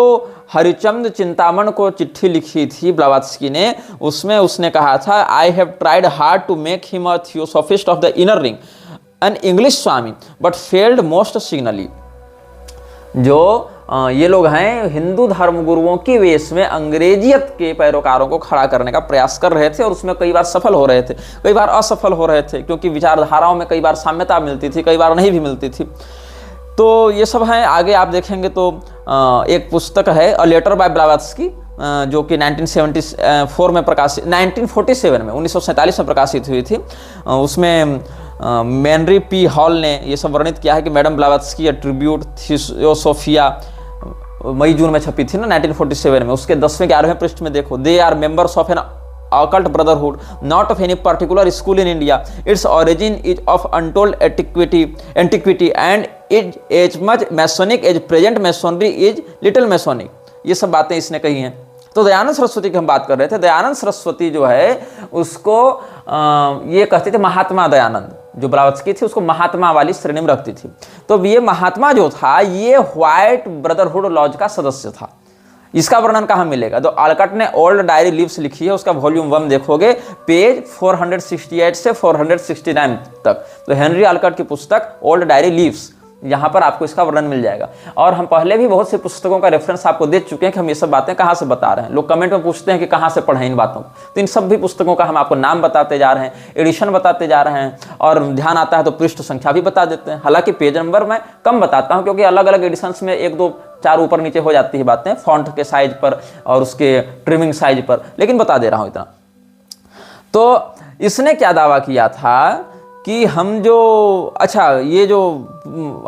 हरिचंद चिंतामण को चिट्ठी लिखी थी ब्लावत्स्की ने, उसमें उसने कहा था, I have tried hard to make him a theosophist of the inner ring, an English swami, but failed most signally. जो ये लोग हैं हिंदू धर्म गुरुओं की वेश में अंग्रेजियत के पैरोकारों को खड़ा करने का प्रयास कर रहे थे और उसमें कई बार सफल हो रहे थे, कई बार असफल हो रहे थे, क्योंकि विचारधाराओं में कई बार साम्यता मिलती थी, कई बार नहीं भी मिलती थी। तो ये सब हैं। आगे आप देखेंगे तो एक पुस्तक है अ लेटर बाय ब्लावत्स्की, जो कि 1974 में प्रकाशित, 1947 में 1947 में प्रकाशित हुई थी। उसमें मेनरी पी हॉल ने ये सब वर्णित किया है कि मैडम ब्लावत्स्की अ ट्रिब्यूट थियोसोफिया, मई जून में छपी थी ना 1947 में, उसके 10वें 11वें पृष्ठ में देखो, they are members of an occult brotherhood, not of any particular school in India. Its origin is of untold antiquity and is as much Masonic as present Masonry is little Masonic. ये सब बातें इसने कही हैं। तो दयानंद सरस्वती की हम बात कर रहे थे। दयानंद सरस्वती जो है उसको ये कहते थे महात्मा दयानंद, जो ब्लावत्स्की थी उसको महात्मा वाली श्रेणी में रखती थी। तो ये महात्मा जो था ये व्हाइट ब्रदरहुड लॉज का सदस्य था। इसका वर्णन कहाँ मिलेगा? तो आलकट ने ओल्ड डायरी लीव्स लिखी है, उसका वॉल्यूम 1 देखोगे, पेज 468 से 469 तक। तो हेनरी आलकट की पुस्तक ओल्ड डायरी लीव्स, यहाँ पर आपको इसका वर्णन मिल जाएगा। और हम पहले भी बहुत सी पुस्तकों का रेफरेंस आपको दे चुके हैं कि हम ये सब बातें कहाँ से बता रहे हैं। लोग कमेंट में पूछते हैं कि कहाँ से पढ़ें इन बातों को, तो इन सब भी पुस्तकों का हम आपको नाम बताते जा रहे हैं, एडिशन बताते जा रहे हैं, और ध्यान आता है तो पृष्ठ संख्या भी बता देते हैं। हालांकि पेज नंबर मैं कम बताता हूँ, क्योंकि अलग अलग एडिशंस में 1 2 4 ऊपर नीचे हो जाती है बातें, फॉन्ट के साइज पर और उसके ट्रिमिंग साइज पर, लेकिन बता दे रहा हूँ इतना। तो इसने क्या दावा किया था कि हम जो, अच्छा ये जो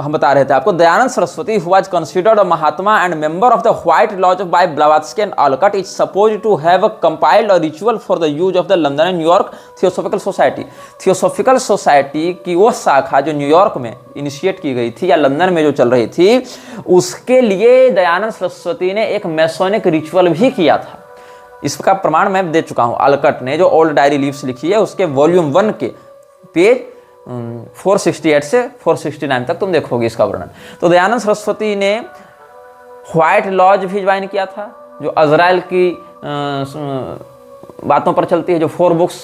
हम बता रहे थे आपको, Dayanand Saraswati who was considered a mahatma and member of the white lodge by Blavatsky and Olcott is supposed to have compiled a ritual for the use of the London and New York theosophical society. Theosophical society की वो शाखा जो New York में initiate की गई थी या London में जो चल रही थी, उसके लिए दयानंद सरस्वती ने एक मैसोनिक रिचुअल भी किया था। इसका प्रमाण मैं दे चुका हूँ। आलकट ने जो ओल्ड डायरी लीव्स लिखी है उसके वॉल्यूम 1 के पेज 468 से 469 तक तुम देखोगे इसका वर्णन। तो दयानंद सरस्वती ने व्हाइट लॉज भी ज्वाइन किया था, जो अजराइल की बातों पर चलती है, जो 4 बुक्स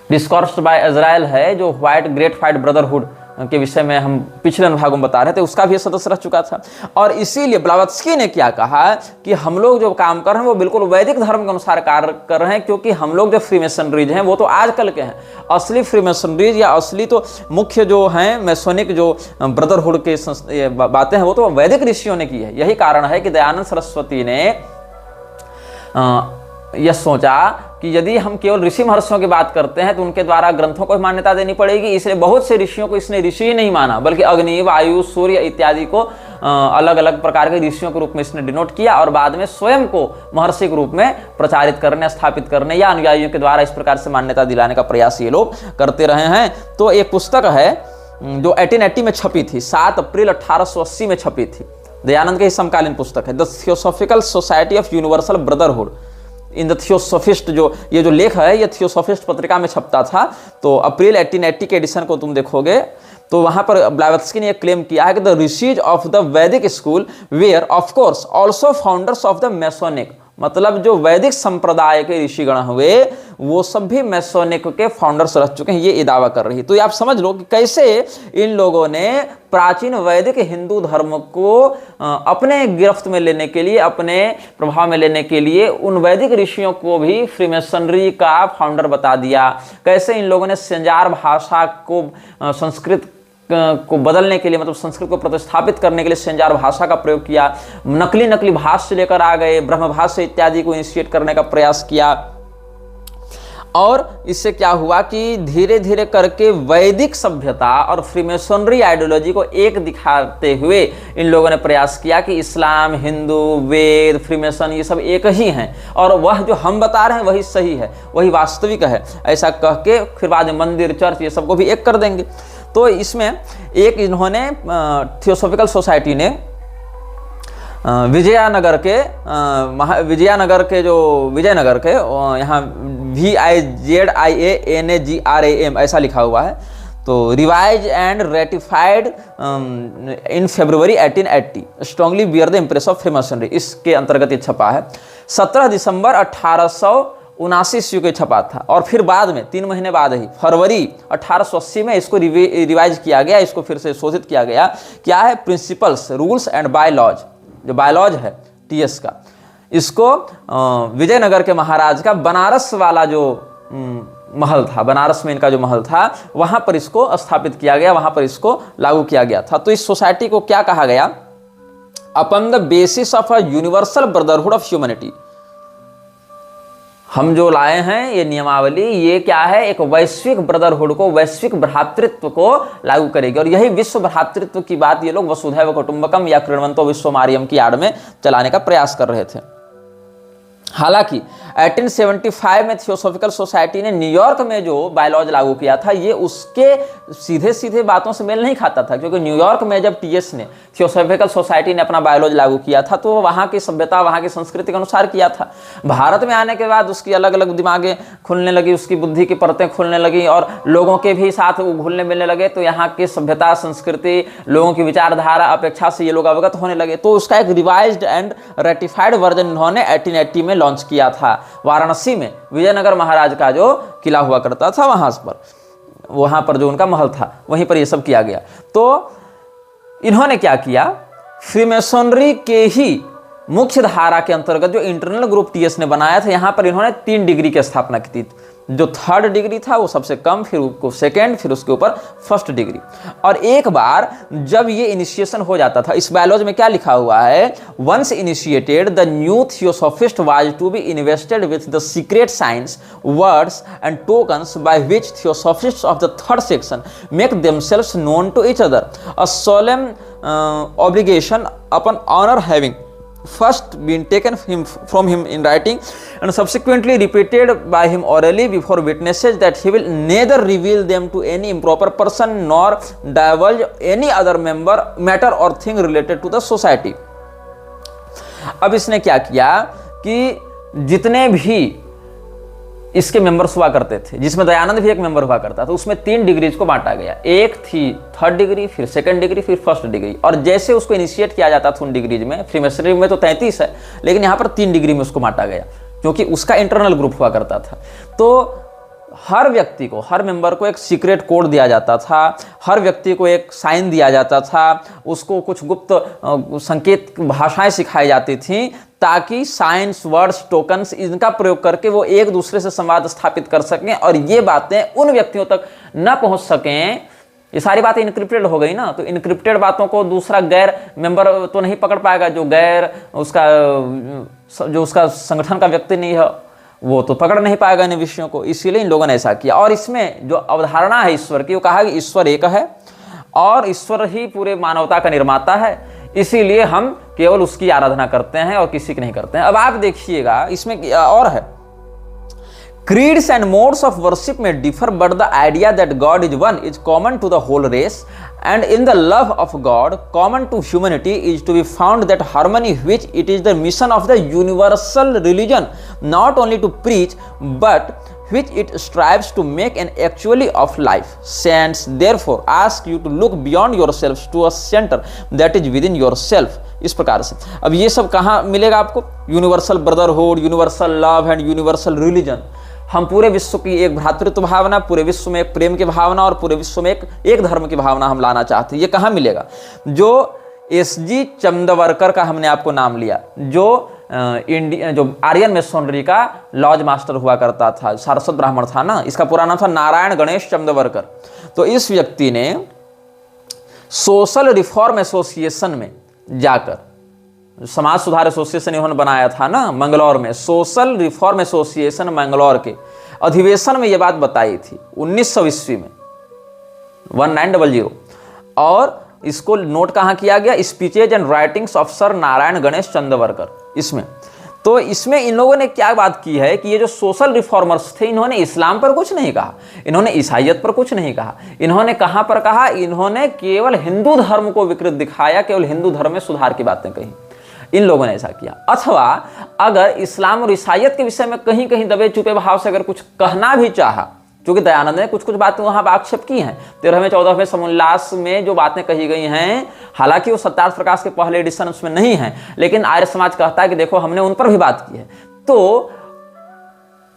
डिस्कॉर्स्ड बाय अजराइल है, जो व्हाइट ग्रेट व्हाइट ब्रदरहुड के विषय में हम पिछले अनुभागों में बता रहे थे, उसका भी सदस्य रह चुका था। और इसीलिए ब्लावत्स्की ने क्या कहा कि हम लोग जो काम कर रहे हैं वो बिल्कुल वैदिक धर्म के अनुसार कार्य कर रहे हैं, क्योंकि हम लोग जो फ्रीमेसनरीज हैं वो तो आजकल के हैं। असली फ्रीमेसनरीज या असली तो मुख्य जो हैं मैसोनिक जो ब्रदरहुड के बातें हैं वो तो वैदिक ऋषियों ने की है। यही कारण है कि दयानंद सरस्वती ने यह सोचा कि यदि हम केवल ऋषि महर्षियों की बात करते हैं तो उनके द्वारा ग्रंथों को मान्यता देनी पड़ेगी, इसलिए बहुत से ऋषियों को इसने ऋषि ही नहीं माना, बल्कि अग्नि, वायु, सूर्य इत्यादि को अलग अलग प्रकार के ऋषियों के रूप में इसने डिनोट किया और बाद में स्वयं को महर्षि के रूप में प्रचारित करने, स्थापित करने या अनुयायियों के द्वारा इस प्रकार से मान्यता दिलाने का प्रयास ये लोग करते रहे हैं। तो एक पुस्तक है जो 1880 में छपी थी, 7 अप्रैल 1880 में छपी थी, दयानंद के ही समकालीन पुस्तक है, the theosophical society of universal brotherhood in the theosophist. जो ये जो लेख है ये थियोसॉफिस्ट पत्रिका में छपता था। तो अप्रैल 1880 के एडिशन को तुम देखोगे तो वहां पर ब्लावत्स्की ने यह क्लेम किया है कि the rishis of the Vedic school were of course also founders of the masonic, मतलब जो वैदिक संप्रदाय के ऋषिगण हुए वो सब भी मैसोनिक के फाउंडर्स रह चुके हैं, ये दावा कर रही है। तो ये आप समझ लो कि कैसे इन लोगों ने प्राचीन वैदिक हिंदू धर्म को अपने गिरफ्त में लेने के लिए, अपने प्रभाव में लेने के लिए उन वैदिक ऋषियों को भी फ्रीमेसनरी का फाउंडर बता दिया। कैसे इन लोगों ने सेंजार भाषा को संस्कृत को बदलने के लिए, मतलब संस्कृत को प्रतिस्थापित करने के लिए सेंजार भाषा का प्रयोग किया, नकली भाष्य लेकर आ गए, ब्रह्मभाष्य इत्यादि को इनिशिएट करने का प्रयास किया। और इससे क्या हुआ कि धीरे धीरे करके वैदिक सभ्यता और फ्रीमेसनरी आइडियोलॉजी को एक दिखाते हुए इन लोगों ने प्रयास किया कि इस्लाम, हिंदू, वेद, फ्रीमेसन ये सब एक ही हैं और वह जो हम बता रहे हैं वही सही है, वही वास्तविक है, ऐसा कह के फिर बाद में मंदिर, चर्च ये सबको भी एक कर देंगे। तो इसमें एक इन्होंने थियोसॉफिकल सोसाइटी ने विजयनगर के यहाँ VIZIANAGRAM ऐसा लिखा हुआ है, तो revise and ratified in February 1880 strongly bear the impress of freemasonry, इसके अंतर्गत ये छपा है। 17 दिसंबर 1879 ईस्वी को छपा था और फिर बाद में 3 महीने बाद ही फरवरी 1880 में इसको रिवाइज किया गया, इसको फिर से शोधित किया गया। क्या है? प्रिंसिपल्स, रूल्स एंड बायलॉज, जो बायलॉज है TS का, इसको विजयनगर के महाराज का बनारस वाला जो महल था, बनारस में इनका जो महल था, वहां पर इसको स्थापित किया गया, वहां पर इसको लागू किया गया था। तो इस सोसाइटी को क्या कहा गया? Upon the basis of a universal brotherhood of humanity. हम जो लाए हैं ये नियमावली, ये क्या है? एक वैश्विक ब्रदरहुड को, वैश्विक भ्रातृत्व को लागू करेगी। और यही विश्व भ्रातृत्व की बात ये लोग वसुधैव कुटुंबकम या कृण्वन्तो विश्वमार्यम की आड़ में चलाने का प्रयास कर रहे थे। हालांकि 1875 में थियोसॉफिकल सोसाइटी ने न्यूयॉर्क में जो बायलॉज लागू किया था ये उसके सीधे सीधे बातों से मेल नहीं खाता था, क्योंकि न्यूयॉर्क में जब TS ने, थियोसॉफिकल सोसाइटी ने अपना बायलॉज लागू किया था तो वहाँ की सभ्यता, वहाँ की संस्कृति के अनुसार किया था। भारत में आने के बाद उसकी अलग अलग दिमागें खुलने लगी, उसकी बुद्धि की परतें खुलने लगी और लोगों के भी साथ घुलने मिलने लगे, तो यहाँ की सभ्यता, संस्कृति, लोगों की विचारधारा अपेक्षा से ये लोग अवगत होने लगे। तो उसका एक रिवाइज्ड एंड रेटिफाइड वर्जन इन्होंने 1880 में लॉन्च किया था वाराणसी में। विजयनगर महाराज का जो किला हुआ करता था वहां पर जो उनका महल था वहीं पर ये सब किया गया। तो इन्होंने क्या किया? फ्रीमेसनरी के ही मुख्य धारा के अंतर्गत जो इंटरनल ग्रुप TS ने बनाया था, यहां पर इन्होंने 3 डिग्री की स्थापना की थी। जो 3rd डिग्री था वो सबसे कम, फिर उसको 2nd, फिर उसके ऊपर 1st डिग्री। और एक बार जब ये इनिशिएशन हो जाता था, इस बायलॉज में क्या लिखा हुआ है? Once initiated the new theosophist was to be invested with the secret science, words and tokens by which theosophists of the 3rd section make themselves known to each other, a solemn obligation upon honor having first been taken from him in writing and subsequently repeated by him orally before witnesses, that he will neither reveal them to any improper person nor divulge any other matter or thing related to the society। अब इसने क्या किया कि जितने भी इसके members हुआ करते थे, जिसमें दयानंद भी एक मेंबर हुआ करता था, उसमें 3 डिग्रीज को बांटा गया। एक थी 3rd डिग्री, फिर 2nd डिग्री, फिर 1st डिग्री। और जैसे उसको इनिशिएट किया जाता था उन डिग्रीज में, फ्रीमेसनरी में तो 33 है, लेकिन यहाँ पर 3 डिग्री में उसको बांटा गया क्योंकि उसका इंटरनल ग्रुप हुआ करता था। तो हर व्यक्ति को, हर मेंबर को एक सीक्रेट कोड दिया जाता था, हर व्यक्ति को एक साइन दिया जाता था, उसको कुछ गुप्त संकेत भाषाएं सिखाई जाती थी, ताकि साइंस, वर्ड्स, टोकन्स इनका प्रयोग करके वो एक दूसरे से संवाद स्थापित कर सकें और ये बातें उन व्यक्तियों तक न पहुंच सकें। ये सारी बातें इनक्रिप्टेड हो गई ना, तो इनक्रिप्टेड बातों को दूसरा गैर मेंबर तो नहीं पकड़ पाएगा, जो गैर उसका संगठन का व्यक्ति नहीं है वो तो पकड़ नहीं पाएगा इन विषयों को। इसीलिए इन लोगों ने ऐसा किया। और इसमें जो अवधारणा है ईश्वर की, वो कहा कि ईश्वर एक है और ईश्वर ही पूरे मानवता का निर्माता है, इसीलिए हम केवल उसकी आराधना करते हैं और किसी की नहीं करते हैं। अब आप देखिएगा इसमें और है, creeds and modes of worship may differ, but the idea that God is one is common to the whole race, and in the love of God common to humanity is to be found that harmony which it is the mission of the universal religion not only to preach but which it strives to make an actually of life. Saints therefore ask you to look beyond yourselves to a center that is within yourself. इस प्रकार से अब ये सब कहाँ मिलेगा आपको? Universal brotherhood, universal love and universal religion. हम पूरे विश्व की एक भ्रातृत्व भावना, पूरे विश्व में एक प्रेम की भावना और पूरे विश्व में एक धर्म की भावना हम लाना चाहते हैं। ये कहाँ मिलेगा? जो एसजी चंदवरकर का हमने आपको नाम लिया, जो जो आर्यन मेसोनरी का लॉज मास्टर हुआ करता था, सारस्वत ब्राह्मण था ना, इसका पूरा नाम था नारायण गणेश चंदवरकर। तो इस व्यक्ति ने सोशल रिफॉर्म एसोसिएशन में जाकर, समाज सुधार एसोसिएशन इन्होंने बनाया था ना मंगलौर में, सोशल रिफॉर्म एसोसिएशन मंगलौर के अधिवेशन में यह बात बताई थी 1900 ईस्वी में 1900। और इसको नोट कहाँ किया गया? Speeches and writings of sir Narayan Ganesh Chandavarkar. इसमें तो इसमें इन लोगों ने क्या बात की है कि ये जो सोशल रिफॉर्मर्स थे, इन्होंने इस्लाम पर कुछ नहीं कहा, इन्होंने ईसाइयत पर कुछ नहीं कहा, इन्होंने कहाँ पर कहा? इन्होंने केवल हिंदू धर्म को विकृत दिखाया, केवल हिंदू धर्म में सुधार की बातें कही। इन लोगों ने ऐसा किया। अथवा अगर इस्लाम और ईसाइयत के विषय में कहीं कहीं दबे छुपे भाव से अगर कुछ कहना भी चाहा, क्योंकि दयानंद ने कुछ कुछ बातें वहां आक्षेप की हैं, 13वें 14वें समोल्लास में जो बातें कही गई हैं, हालांकि वो सत्यार्थ प्रकाश के पहले एडिशन उसमें नहीं है, लेकिन आर्य समाज कहता है कि देखो हमने उन पर भी बात की है। तो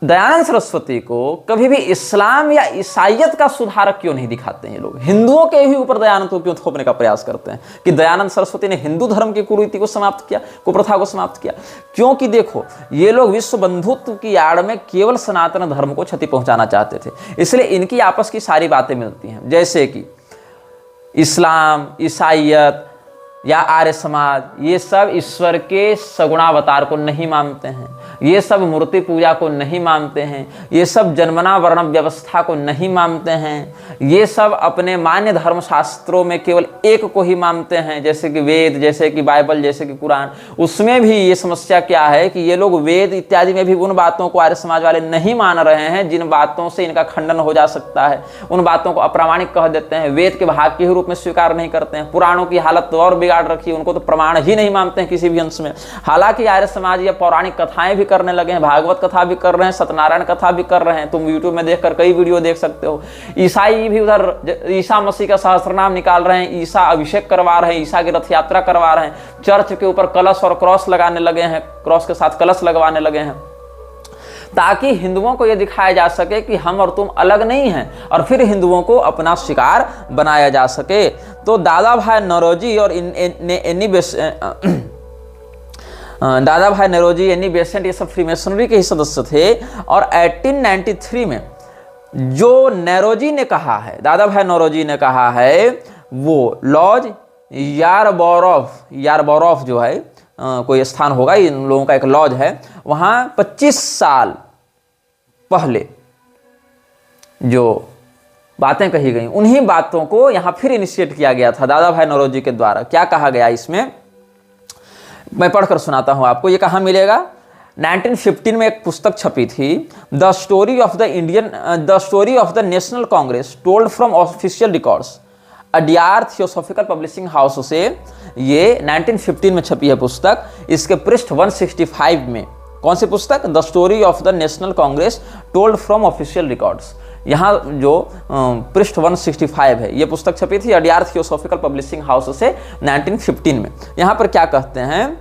दयानंद सरस्वती को कभी भी इस्लाम या ईसाइयत का सुधारक क्यों नहीं दिखाते हैं ये लोग? हिंदुओं के ही ऊपर दयानंद को क्यों थोपने का प्रयास करते हैं कि दयानंद सरस्वती ने हिंदू धर्म की कुरीति को समाप्त किया, कुप्रथा को समाप्त किया? क्योंकि देखो ये लोग विश्व बंधुत्व की आड़ में केवल सनातन धर्म को क्षति पहुंचाना चाहते थे, इसलिए इनकी आपस की सारी बातें मिलती हैं। जैसे कि इस्लाम, ईसाइयत या आर्य समाज, ये सब ईश्वर के सगुणावतार को नहीं मानते हैं, ये सब मूर्ति पूजा को नहीं मानते हैं, ये सब जन्मना वर्ण व्यवस्था को नहीं मानते हैं, ये सब अपने मान्य धर्म शास्त्रों में केवल एक को ही मानते हैं, जैसे कि वेद, जैसे कि बाइबल, जैसे कि कुरान। उसमें भी ये समस्या क्या है कि ये लोग वेद इत्यादि में भी उन बातों को आर्य समाज वाले नहीं मान रहे हैं जिन बातों से इनका खंडन हो जा सकता है, उन बातों को अप्रामाणिक कह देते हैं, वेद के भाग के रूप में स्वीकार नहीं करते हैं, पुराणों की हालत तो और बिगाड़ रखी है, उनको तो प्रमाण ही नहीं मानते हैं किसी भी अंश में। हालांकि आर्य समाज ये पौराणिक कथाएं भी करने लगे हैं, भागवत कथा भी कर रहे हैं, सत्यनारायण कथा भी कर रहे हैं, तुम यूट्यूब में देखकर कई वीडियो देख सकते हो। ईसाई भी उधर ईसा मसीह का सहस्त्रनाम निकाल रहे हैं, ईसा अभिषेक करवा रहे हैं, ईसा की रथ यात्रा करवा रहे हैं, चर्च के ऊपर कलश और क्रॉस लगाने लगे हैं, क्रॉस के साथ कलश लगवाने लगे हैं, ताकि हिंदुओं को यह दिखाया जा सके कि हम और तुम अलग नहीं हैं, और फिर हिंदुओं को अपना शिकार बनाया जा सके। तो दादा भाई नौरोजी और दादा भाई नौरोजी, एनी बेसेंट, ये सब फ्रीमेसनरी के ही सदस्य थे। और 1893 में जो नौरोजी ने कहा है, दादा भाई नौरोजी ने कहा है, वो लॉज यारबोरोफ जो है कोई स्थान होगा, इन लोगों का एक लॉज है, वहां 25 साल पहले जो बातें कही गई, उन्हीं बातों को यहां फिर इनिशिएट किया गया था दादा भाई नौरोजी के द्वारा। क्या कहा गया इसमें, मैं पढ़कर सुनाता हूं आपको। ये कहां मिलेगा? 1915 में एक पुस्तक छपी थी, the story of the national Congress told from official records, Adyar theosophical publishing house से ये 1915 में छपी है पुस्तक। इसके पृष्ठ 165 में, कौन सी पुस्तक? The story of the national Congress told from official records. यहाँ जो पृष्ठ 165 है, ये पुस्तक छपी थी अडियार थियोसॉफिकल पब्लिशिंग हाउस से 1915 में। यहाँ पर क्या कहते हैं?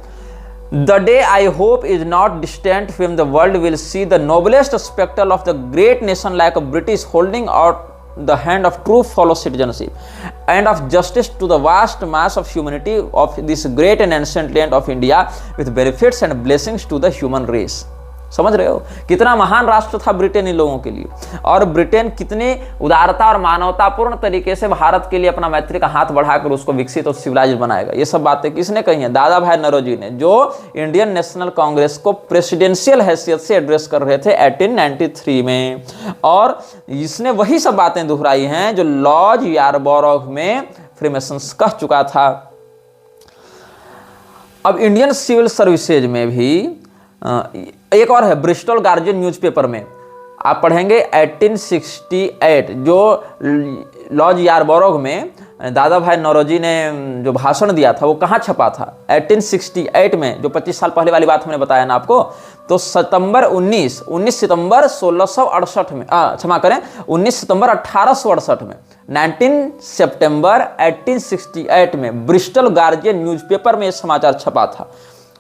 The day I hope is not distant when the world will see the noblest spectacle of the great nation like a British holding out the hand of true fellow citizenship and of justice to the vast mass of humanity of this great and ancient land of India with benefits and blessings to the human race. समझ रहे हो कितना महान राष्ट्र था Britain in लोगों के लिए, और ब्रिटेन कितने उदारता और मानवतापूर्ण तरीके से भारत के लिए अपना मैत्री का हाथ बढ़ाकर उसको विकसित और सिविलाइज बनाएगा। ये सब बातें किसने कही हैं? दादा भाई नौरोजी ने, जो इंडियन नेशनल कांग्रेस को प्रेसिडेंशियल हैसियत से एड्रेस कर रहे थे 1893 में, और इसने वही सब बातें दोहराई हैं जो लॉर्ड यारबोरो में फ्रीमेसन्स कह चुका था। अब इंडियन सिविल सर्विसेज में भी एक और है, ब्रिस्टल गार्जियन न्यूज़पेपर में आप पढ़ेंगे 1868, जो लॉर्ड यारबोरो में दादा भाई नौरोजी ने जो भाषण दिया था वो कहाँ छपा था? 1868 में, जो 25 साल पहले वाली बात हमने बताया ना आपको। तो 19 सितंबर 1668 में, क्षमा करें 19 सितंबर 1868 में, 19 सितंबर 1868 में ब्रिस्टल गार्जियन न्यूज़पेपर में समाचार छपा था,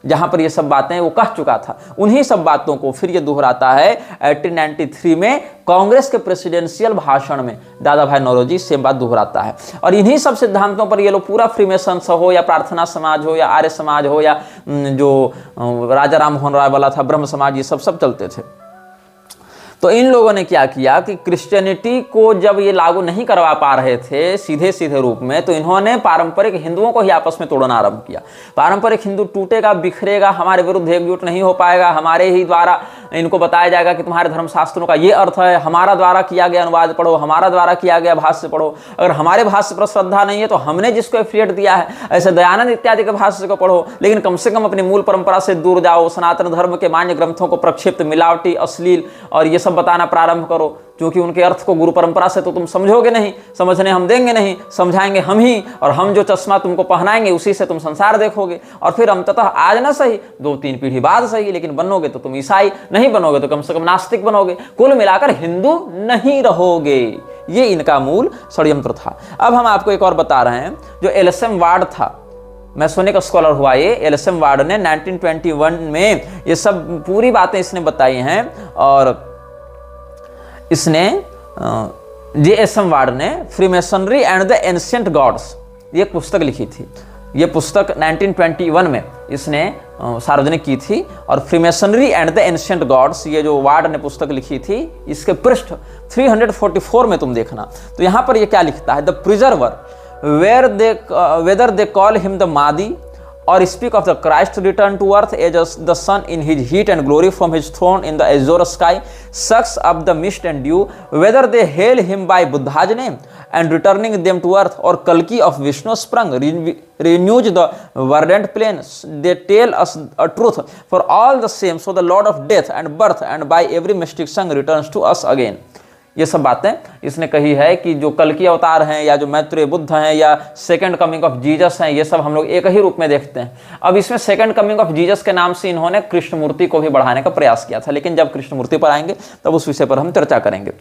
जहां पर ये सब बातें वो कह चुका था। उन्हीं सब बातों को फिर ये दोहराता है 1893 में कांग्रेस के प्रेसिडेंशियल भाषण में दादा भाई नौरोजी सेम बात दोहराता है। और इन्हीं सब सिद्धांतों पर ये लोग पूरा फ्रीमेसन्स हो या प्रार्थना समाज हो या आर्य समाज हो या जो राजा राम मोहन राय वाला था ब्रह्म समाज, ये सब चलते थे। तो इन लोगों ने क्या किया कि क्रिश्चियनिटी को जब ये लागू नहीं करवा पा रहे थे सीधे सीधे रूप में, तो इन्होंने पारंपरिक हिंदुओं को ही आपस में तोड़ना आरंभ किया। पारंपरिक हिंदू टूटेगा, बिखरेगा, हमारे विरुद्ध एकजुट नहीं हो पाएगा, हमारे ही द्वारा इनको बताया जाएगा कि तुम्हारे धर्मशास्त्रों का ये अर्थ है, हमारा द्वारा किया गया अनुवाद पढ़ो, हमारा द्वारा किया गया भाष्य पढ़ो। अगर हमारे भाष्य पर श्रद्धा नहीं है तो हमने जिसको एफिलिएट दिया है, ऐसे दयानंद इत्यादि के भाष्य को पढ़ो, लेकिन कम से कम अपनी मूल परंपरा से दूर जाओ, सनातन धर्म के मान्य ग्रंथों को प्रक्षिप्त, मिलावटी, अश्लील और ये सब बताना प्रारंभ करो, क्योंकि उनके अर्थ को गुरु परंपरा से तो तुम समझोगे नहीं, समझने हम देंगे नहीं, समझाएंगे हम ही, और हम जो चश्मा तुमको पहनाएंगे उसी से तुम संसार देखोगे। और फिर अंततः आज ना सही 2-3 पीढ़ी बाद सही, लेकिन बनोगे तो तुम ईसाई, नहीं बनोगे तो कम से कम नास्तिक बनोगे, कुल मिलाकर हिंदू नहीं रहोगे। ये इनका मूल षड्यंत्र था। अब हम आपको एक और बता रहे हैं, जो एलएसएम वार्ड था, मैसोनिक स्कॉलर हुआ ये एलएसएम वार्ड ने 1921 में ये सब पूरी बातें इसने बताई हैं। और इसने जेएसएम वार्ड ने freemasonry and the ancient gods ये पुस्तक लिखी थी। ये पुस्तक 1921 में इसने सार्वजनिक की थी। और freemasonry and the ancient gods ये जो वार्ड ने पुस्तक लिखी थी, इसके पृष्ठ 344 में तुम देखना, तो यहां पर ये क्या लिखता है? The preserver whether they call him the Mahdi or speak of the Christ return to earth as the sun in his heat and glory from his throne in the azure sky sucks up the mist and dew, whether they hail him by Buddha's name and returning them to earth, or Kalki of Vishnu sprung renews the verdant plain, they tell us a truth for all the same, so the Lord of death and birth and by every mystic song returns to us again। ये सब बातें इसने कही है कि जो कल की अवतार हैं या जो मैत्रेय बुद्ध हैं या सेकंड कमिंग ऑफ जीसस हैं, ये सब हम लोग एक ही रूप में देखते हैं। अब इसमें सेकंड कमिंग ऑफ जीसस के नाम से इन्होंने कृष्णमूर्ति को भी बढ़ाने का प्रयास किया था, लेकिन जब कृष्णमूर्ति पर आएंगे तब उस विषय पर हम चर्चा करेंगे।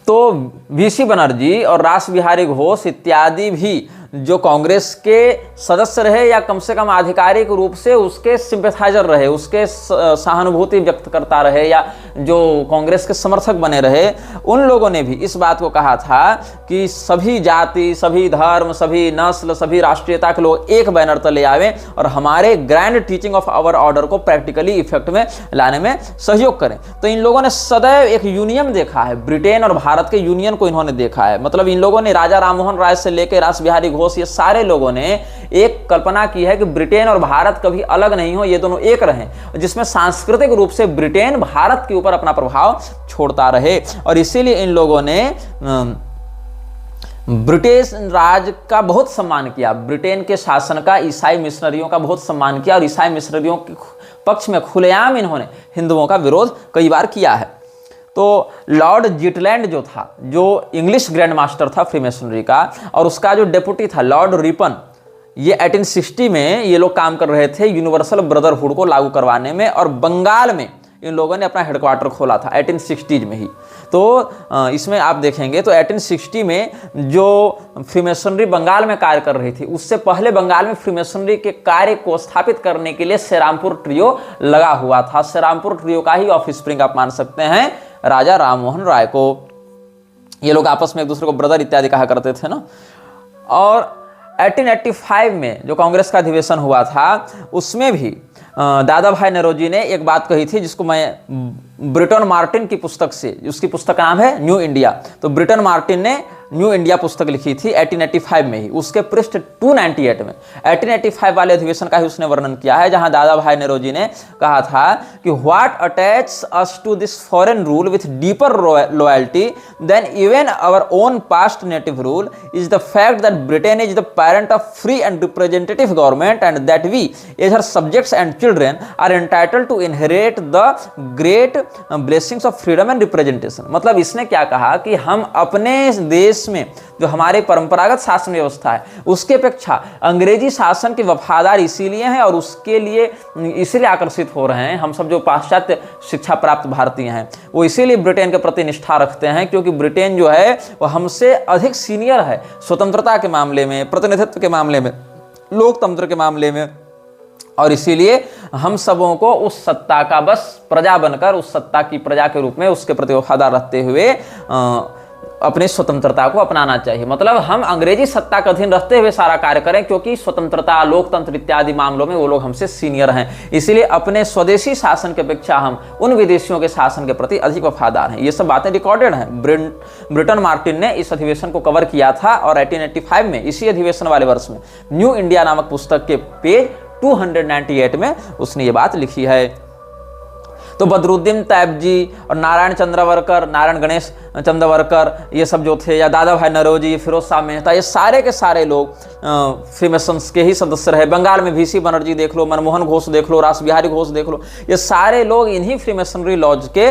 तो वीसी बनर्जी और रास बिहारी घोष इत्यादि भी जो कांग्रेस के सदस्य रहे या कम से कम आधिकारिक रूप से उसके सिंपैथाइजर रहे, उसके सहानुभूति व्यक्त करता रहे या जो कांग्रेस के समर्थक बने रहे, उन लोगों ने भी इस बात को कहा था कि सभी जाति, सभी धर्म, सभी नस्ल, सभी राष्ट्रीयता के लोग एक बैनर तले आवें और हमारे grand teaching of our order को प्रैक्टिकली इफेक्ट में लाने में सहयोग करें। तो इन लोगों ने सदैव एक यूनियन देखा है, ब्रिटेन और भारत के यूनियन को इन्होंने देखा है। मतलब इन लोगों ने राजा राम मोहन राय से लेकर रास बिहारी घोष, ये सारे लोगों ने एक कल्पना की है कि ब्रिटेन और भारत कभी अलग नहीं हो, ये दोनों एक रहें, जिसमें सांस्कृतिक रूप से ब्रिटेन भारत के ऊपर अपना प्रभाव छोड़ता रहे। और इसीलिए इन लोगों ने ब्रिटिश राज का बहुत सम्मान किया, ब्रिटेन के शासन का, ईसाई मिशनरियों का बहुत सम्मान किया, और ईसाई मिशनरियों के पक्ष में खुलेआम इन्होंने हिंदुओं का विरोध कई बार किया है। तो लॉर्ड जिटलैंड जो था, जो इंग्लिश ग्रैंड मास्टर था फ्रीमेसनरी का, और उसका जो डेप्यूटी था लॉर्ड रिपन, ये 1860 में ये लोग काम कर रहे थे यूनिवर्सल ब्रदरहुड को लागू करवाने में। और बंगाल में इन लोगों ने अपना हेडक्वार्टर खोला था 1860 में ही। तो इसमें आप देखेंगे तो 1860 में जो फ्रीमेसनरी बंगाल में कार्य कर रही थी, उससे पहले बंगाल में फ्रीमेसनरी के कार्य को स्थापित करने के लिए सेरामपुर ट्रियो लगा हुआ था। सेरामपुर ट्रियो का ही ऑफ स्प्रिंग आप मान सकते हैं राजा राममोहन राय को। ये लोग आपस में एक दूसरे को ब्रदर इत्यादि कहा करते थे ना। और 1885 में जो कांग्रेस का अधिवेशन हुआ था, उसमें भी दादा भाई नौरोजी ने एक बात कही थी, जिसको मैं ब्रिटन मार्टिन की पुस्तक से, उसकी पुस्तक का नाम है न्यू इंडिया, तो ब्रिटन मार्टिन ने न्यू इंडिया पुस्तक लिखी थी 1885 में ही, उसके पृष्ठ 298 में 1885 वाले अधिवेशन का ही उसने वर्णन किया है, जहां दादा भाई नौरोजी ने कहा था कि what attach us to this foreign rule with deeper loyalty than even our own past native rule is the fact that Britain is the parent of free and representative government and that we as her subjects and children are entitled to inherit the great blessings of freedom and representation. मतलब इसने क्या कहा कि हम अपने देश में जो हमारे परंपरागत शासन व्यवस्था है, उसके अपेक्षा अंग्रेजी शासन के वफादार इसीलिए हैं और उसके लिए इसीलिए आकर्षित हो रहे हैं। हम सब जो पाश्चात्य शिक्षा प्राप्त भारतीय हैं, वो इसीलिए ब्रिटेन के प्रति निष्ठा रखते हैं, क्योंकि ब्रिटेन जो है वो हमसे अधिक सीनियर है स्वतंत्रता के मामले में, प्रतिनिधित्व के मामले में, लोकतंत्र के मामले में, और इसीलिए हम सबों को उस सत्ता का बस प्रजा बनकर, उस सत्ता की प्रजा के रूप में उसके प्रति वफादार रहते हुए अपनी स्वतंत्रता को अपनाना चाहिए। मतलब हम अंग्रेजी सत्ता के अधीन रहते हुए सारा कार्य करें, क्योंकि स्वतंत्रता, लोकतंत्र इत्यादि मामलों में वो लोग हमसे सीनियर हैं, इसलिए अपने स्वदेशी शासन की अपेक्षा हम उन विदेशियों के शासन के प्रति अधिक वफादार हैं। ये सब बातें रिकॉर्डेड हैं। ब्रिटन मार्टिन ने इस अधिवेशन को कवर किया था और 1885 में इसी अधिवेशन वाले वर्ष में न्यू इंडिया नामक पुस्तक के पेज 298 में उसने ये बात लिखी है। तो बदरुद्दीन तैयब जी और नारायण चंद्रवरकर, नारायण गणेश चंद्रवरकर, ये सब जो थे, या दादा भाई नौरोजी, फिरोज शाह मेहता, ये सारे के सारे लोग फ्रीमेसन्स के ही सदस्य रहे। बंगाल में VC बनर्जी देख लो, मनमोहन घोष देख लो, रास बिहारी घोष देख लो, ये सारे लोग इन्हीं फ्रीमेसनरी लॉज के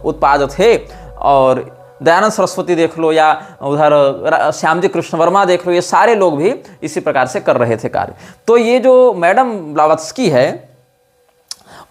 उत्पाद थे। और दयानंद सरस्वती देख लो, या उधर श्यामजी कृष्ण वर्मा देख लो, ये सारे लोग भी इसी प्रकार से कर रहे थे कार्य। तो ये जो मैडम ब्लावत्स्की है,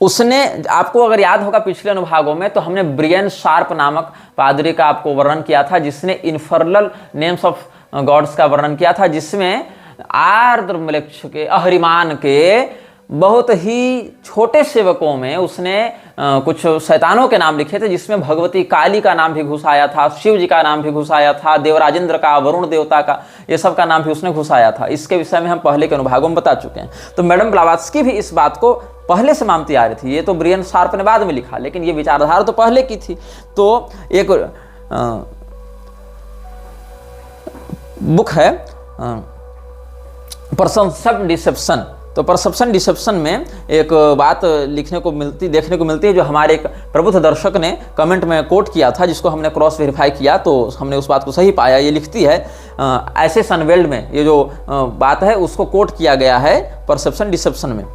उसने, आपको अगर याद होगा पिछले अनुभागों में, तो हमने ब्रियन शार्प नामक पादरी का आपको वर्णन किया था, जिसने इन्फर्नल नेम्स ऑफ गॉड्स का वर्णन किया था, जिसमें आर्द्र म्लेच्छ के, अहरिमान के बहुत ही छोटे सेवकों में उसने कुछ शैतानों के नाम लिखे थे, जिसमें भगवती काली का नाम भी घुसाया था, शिव जी का नाम भी घुसाया था, देवराजेंद्र का, वरुण देवता का, ये सब का नाम भी उसने घुसाया था। इसके विषय में हम पहले के अनुभागों में बता चुके हैं। तो मैडम ब्लावत्स्की भी इस बात को पहले से मानती आ रही थी। ये तो ब्रियन शार्प ने बाद में लिखा, लेकिन ये विचारधारा तो पहले की थी। तो एक बुक है परसेप्शन डिसेप्शन, तो परसेप्शन डिसेप्शन में एक बात लिखने को मिलती, देखने को मिलती है, जो हमारे एक प्रबुद्ध दर्शक ने कमेंट में कोट किया था, जिसको हमने क्रॉस वेरीफाई किया तो हमने उस बात को सही पाया। ये लिखती है, ऐसे सनवेल्ड में ये जो बात है उसको कोट किया गया है परसेप्शन डिसेप्शन में।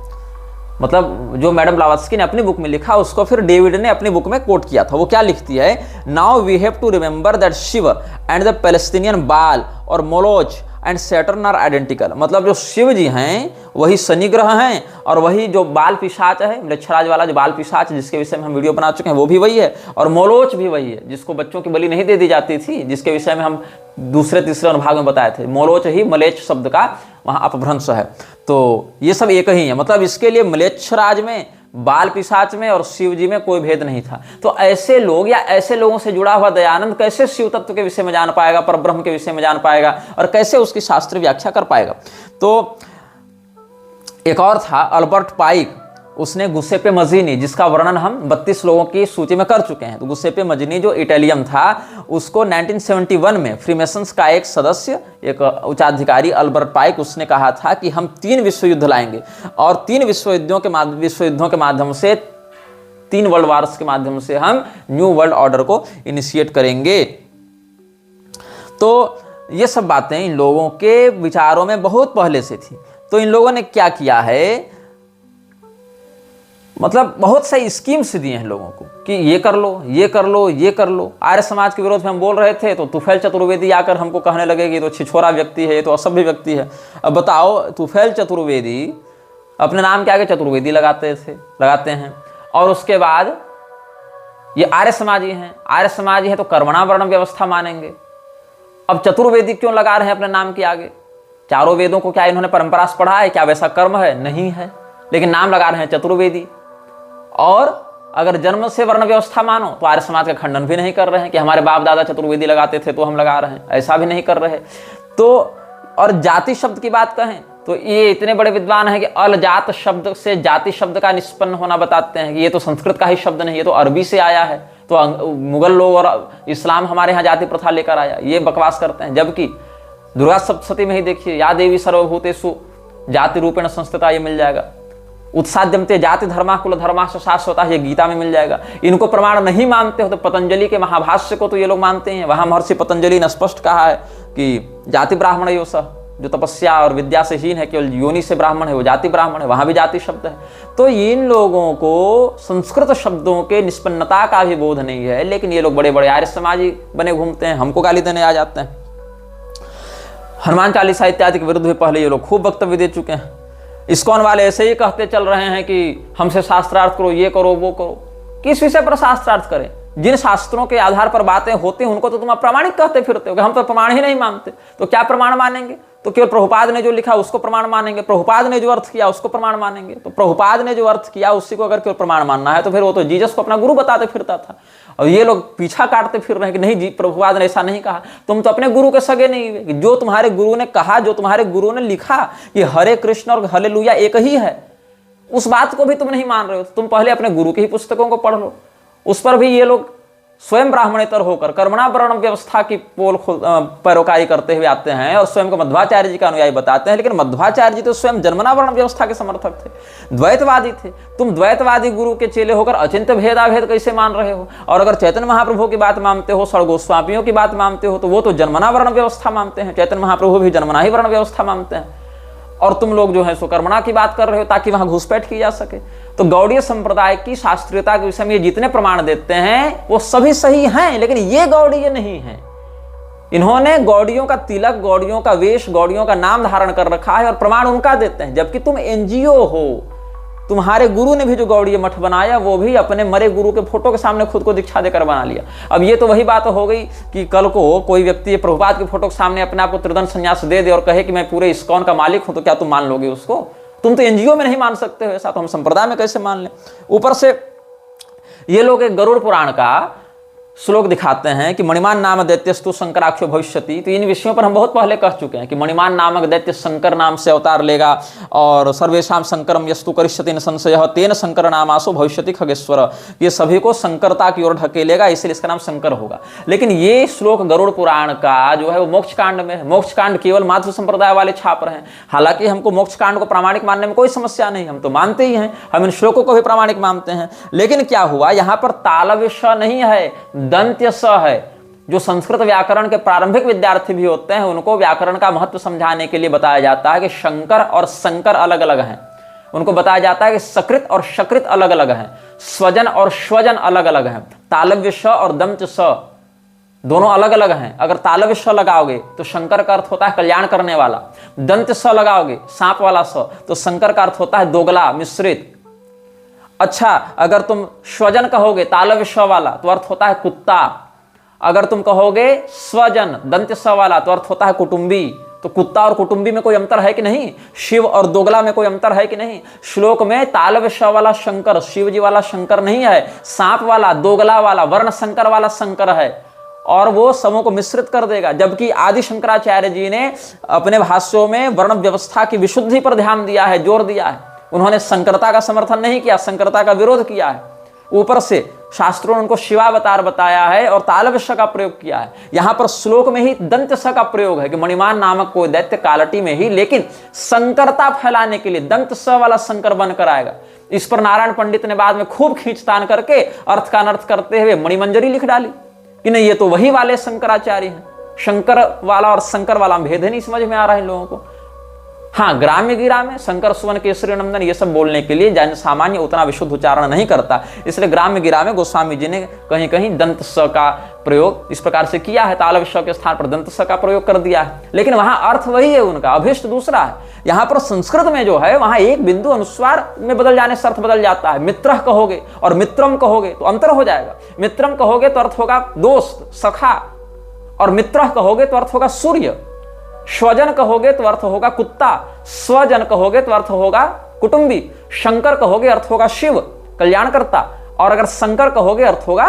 मतलब जो मैडम ब्लावत्स्की ने अपनी बुक में लिखा, उसको फिर डेविड ने अपनी बुक में कोट किया था। वो क्या लिखती है, now we have to remember that Shiva and the Palestinian Baal और Moloch and Saturn are identical. मतलब जो शिव जी हैं वही शनि ग्रह हैं, और वही जो बाल पिशाच है, मृच्छराज वाला जो बाल पिशाच, जिसके विषय में हम वीडियो बना चुके हैं, वो भी वही है, और मोलोच भी वही है, जिसको बच्चों की बलि नहीं दे दी जाती थी, जिसके विषय में हम दूसरे तीसरे अनुभाग में बताए थे। मोलोच ही मलेच्छ शब्द का वहाँ अपभ्रंश है। तो ये सब एक ही है। मतलब इसके लिए मलेच्छराज में, बाल पिशाच में और शिव जी में कोई भेद नहीं था। तो ऐसे लोग, या ऐसे लोगों से जुड़ा हुआ दयानंद कैसे शिव तत्व के विषय में जान पाएगा, पर ब्रह्म के विषय में जान पाएगा, और कैसे उसकी शास्त्रीय व्याख्या कर पाएगा। तो एक और था अल्बर्ट पाइक, उसने गुसेपे मजीनी, जिसका वर्णन हम 32 लोगों की सूची में कर चुके हैं। तो गुसेपे मजीनी जो इटालियन था, उसको 1971 में फ्रीमेसन्स का एक सदस्य, एक उच्चाधिकारी अल्बर्ट पाइक, उसने कहा था कि हम 3 विश्व युद्ध लाएंगे, और 3 विश्व युद्धों के माध्यम से, 3 वर्ल्ड वार्स के माध्यम से हम न्यू वर्ल्ड ऑर्डर को इनिशिएट करेंगे। तो ये सब बातें इन लोगों के विचारों में बहुत पहले से थी। तो इन लोगों ने क्या किया है, मतलब बहुत सारी स्कीम्स दिए हैं लोगों को कि ये कर लो, ये कर लो, ये कर लो। आर्य समाज के विरोध में हम बोल रहे थे, तो तुफैल चतुर्वेदी आकर हमको कहने लगे कि तो छिछोरा व्यक्ति है, ये तो असभ्य व्यक्ति है। अब बताओ, तुफैल चतुर्वेदी अपने नाम के आगे चतुर्वेदी लगाते हैं, और उसके बाद ये आर्य समाजी हैं। आर्य समाजी है तो कर्मणा वर्ण व्यवस्था मानेंगे। अब चतुर्वेदी क्यों लगा रहे हैं अपने नाम के आगे? चारों वेदों को क्या इन्होंने परंपरा से पढ़ा है? क्या वैसा कर्म है? नहीं है, लेकिन नाम लगा रहे हैं चतुर्वेदी। और अगर जन्म से वर्ण व्यवस्था मानो तो आर्य समाज का खंडन भी नहीं कर रहे हैं कि हमारे बाप दादा चतुर्वेदी लगाते थे तो हम लगा रहे हैं, ऐसा भी नहीं कर रहे। तो और जाति शब्द की बात कहें तो ये इतने बड़े विद्वान हैं कि अलजात शब्द से जाति शब्द का निष्पन्न होना बताते हैं कि ये तो संस्कृत का ही शब्द नहीं, ये तो अरबी से आया है, तो मुगल लोग और इस्लाम हमारे यहाँ जाति प्रथा लेकर आया, ये बकवास करते हैं। जबकि दुर्गा सप्तशती में ही देखिए, या देवी सर्वभूतेषु जाति रूपेण संस्थिता, ये मिल जाएगा। उत्साद्यमते जाति धर्मा कुल धर्मा शाश्वता, ये गीता में मिल जाएगा। इनको प्रमाण नहीं मानते हो तो पतंजलि के महाभाष्य को तो ये लोग मानते हैं। वहां महर्षि पतंजलि ने स्पष्ट कहा है कि जाति ब्राह्मण यो सह, जो तपस्या और विद्या से हीन है, केवल योनि से ब्राह्मण है, वो जाति ब्राह्मण है। वहां भी जाति शब्द है। तो इन लोगों को संस्कृत शब्दों के निष्पन्नता का भी बोध नहीं है, लेकिन ये लोग बड़े बड़े आर्य समाजी बने घूमते हैं, हमको गाली देने आ जाते हैं। हनुमान चालीसा इत्यादि के विरुद्ध भी पहले ये लोग खूब वक्तव्य दे चुके हैं। इस्कॉन वाले ऐसे ही कहते चल रहे हैं कि हमसे शास्त्रार्थ करो, ये करो, वो करो। किस विषय पर शास्त्रार्थ करें? जिन शास्त्रों के आधार पर बातें होती हैं उनको तो तुम अप्रामाणिक कहते फिरते हो कि हम तो प्रमाण ही नहीं मानते। तो क्या प्रमाण मानेंगे? तो केवल प्रभुपाद ने जो लिखा उसको प्रमाण मानेंगे, प्रभुपाद ने जो अर्थ किया उसको प्रमाण मानेंगे। तो प्रभुपाद ने जो अर्थ किया उसी को अगर केवल प्रमाण मानना है तो फिर वो तो जीसस को अपना गुरु बताते फिरता था, और ये लोग पीछा काटते फिर रहे हैं कि नहीं जी, प्रभुपाद ने ऐसा नहीं कहा। तुम तो अपने गुरु के सगे नहीं हुए। जो तुम्हारे गुरु ने कहा, जो तुम्हारे गुरु ने लिखा कि हरे कृष्ण और हालेलुया एक ही है, उस बात को भी तुम नहीं मान रहे हो। तुम पहले अपने गुरु की ही पुस्तकों को पढ़ लो। उस पर भी ये लोग स्वयं ब्राह्मणेतर होकर कर्मणा वर्ण व्यवस्था की पोल पैरोकारी करते हुए आते हैं और स्वयं को मध्वाचार्य जी का अनुयायी बताते हैं। लेकिन मध्वाचार्य जी तो स्वयं जन्मना वर्ण व्यवस्था के समर्थक थे, द्वैतवादी थे। तुम द्वैतवादी गुरु के चेले होकर अचिंत्य भेदाभेद कैसे मान रहे हो? और अगर चैतन्य महाप्रभु की बात मानते हो, षड्गोस्वामियों की बात मानते हो, तो वो तो जन्मना वर्ण व्यवस्था मानते हैं। चैतन्य महाप्रभु भी जन्मना ही वर्ण व्यवस्था मानते हैं, और तुम लोग जो है सो कर्मणा की बात कर रहे हो ताकि वहां घुसपैठ की जा सके। तो गौड़ीय संप्रदाय की शास्त्रीयता के विषय में ये जितने प्रमाण देते हैं वो सभी सही हैं, लेकिन ये गौड़ीय नहीं है। इन्होंने गौड़ियों का तिलक, गौड़ियों का वेश, गौड़ियों का नाम धारण कर रखा है और प्रमाण उनका देते हैं। जबकि तुम एनजीओ हो। तुम्हारे गुरु ने भी जो गौड़ीय मठ बनाया वो भी अपने मरे गुरु के फोटो के सामने खुद को दीक्षा देकर बना लिया। अब ये तो वही बात हो गई कि कल को कोई व्यक्ति प्रभुपाद के फोटो के सामने अपने आप को त्रिदंड संन्यास दे दे और कहे कि मैं पूरे इस्कॉन का मालिक हूं, तो क्या तुम मान लोगे उसको? तुम तो एनजीओ में नहीं मान सकते हो ऐसा, तो हम संप्रदाय में कैसे मान लें? ऊपर से ये लोग एक गरुड़ पुराण का श्लोक दिखाते हैं कि मणिमान नाम दैत्यस्तु शंकराख्यो भविष्यति। तो इन विषयों पर हम बहुत पहले कह चुके हैं कि मणिमान नामक दैत्य शंकर नाम से अवतार लेगा, और सर्वेशाम शंकरम यस्तु करिष्यति न संशयः तेन शंकर नामासो भविष्यति खगेश्वर। ये सभी को शंकरता की ओर ढकेलेगा, इसलिए इसका नाम शंकर होगा। लेकिन ये श्लोक गरुड़ पुराण का जो है वो मोक्ष कांड में है। मोक्ष कांड केवल माध्व संप्रदाय वाले छाप रहे हैं। हालांकि हमको मोक्ष कांड को प्रामाणिक मानने में कोई समस्या नहीं, हम तो मानते ही हैं, हम इन श्लोकों को भी प्रामाणिक मानते हैं। लेकिन क्या हुआ, यहां पर तालव्य श नहीं है, दंत्य स है। जो संस्कृत व्याकरण के प्रारंभिक विद्यार्थी भी होते हैं उनको व्याकरण का महत्व समझाने के लिए बताया जाता है कि शंकर और शंकर अलग अलग हैं। उनको बताया जाता है कि सकृत और शकृत अलग अलग हैं, स्वजन और स्वजन अलग अलग हैं। तालव्य श और दंत्य स दोनों अलग अलग हैं। अगर तालव्य श लगाओगे तो शंकर का अर्थ होता है कल्याण करने वाला, दंत्य स लगाओगे सांप वाला स तो शंकर का अर्थ होता है दोगला, मिश्रित। अच्छा, अगर तुम स्वजन कहोगे तालव्य श वाला तो अर्थ होता है कुत्ता। अगर तुम कहोगे स्वजन दंत्य स वाला तो अर्थ होता है कुटुंबी। तो कुत्ता और कुटुंबी में कोई अंतर है कि नहीं? शिव और दोगला में कोई अंतर है कि नहीं? श्लोक में तालव्य श वाला शंकर शिव जी वाला शंकर नहीं है, सांप वाला, दोगला वाला, वर्ण शंकर वाला शंकर है, और वो समूह को मिश्रित कर देगा। जबकि आदि शंकराचार्य जी ने अपने भाष्यों में वर्ण व्यवस्था की विशुद्धि पर ध्यान दिया है, जोर दिया है। उन्होंने संकरता का समर्थन नहीं किया, संकरता का विरोध किया है। ऊपर से शास्त्रों ने उनको शिवावतार बताया है और तालव्य श का प्रयोग किया है। यहां पर श्लोक में ही दंत्य स का प्रयोग है कि मणिमान नामक कोई दैत्य कालटी में ही, लेकिन संकरता फैलाने के लिए दंत स वाला शंकर बनकर आएगा। इस पर नारायण पंडित ने बाद में खूब खींचतान करके अर्थ का अनर्थ करते हुए मणिमंजरी लिख डाली कि नहीं, ये तो वही वाले शंकराचार्य हैं। शंकर वाला और शंकर वाला भेद ही नहीं समझ में आ रहा है इन लोगों को। हाँ, ग्राम्य गिरा में शंकर सुवन केसरी नंदन ये सब बोलने के लिए जन सामान्य उतना विशुद्ध उच्चारण नहीं करता, इसलिए ग्राम्य गिरा में गोस्वामी जी ने कहीं कहीं दंत स का प्रयोग इस प्रकार से किया है, तालव्य श के स्थान पर दंत स का प्रयोग कर दिया है। लेकिन वहां अर्थ वही है, उनका अभिष्ट दूसरा है। यहां पर संस्कृत में जो है वहां एक बिंदु अनुस्वार में बदल जाने से अर्थ बदल जाता है। मित्रः कहोगे और मित्रम कहोगे तो अंतर हो जाएगा। मित्रम कहोगे तो अर्थ होगा दोस्त, सखा, और मित्रः कहोगे तो अर्थ होगा सूर्य। स्वजन कहोगे तो अर्थ होगा कुत्ता, स्वजन कहोगे तो अर्थ होगा कुटुंबी, शंकर कहोगे अर्थ होगा शिव, कल्याणकर्ता, और अगर शंकर कहोगे अर्थ होगा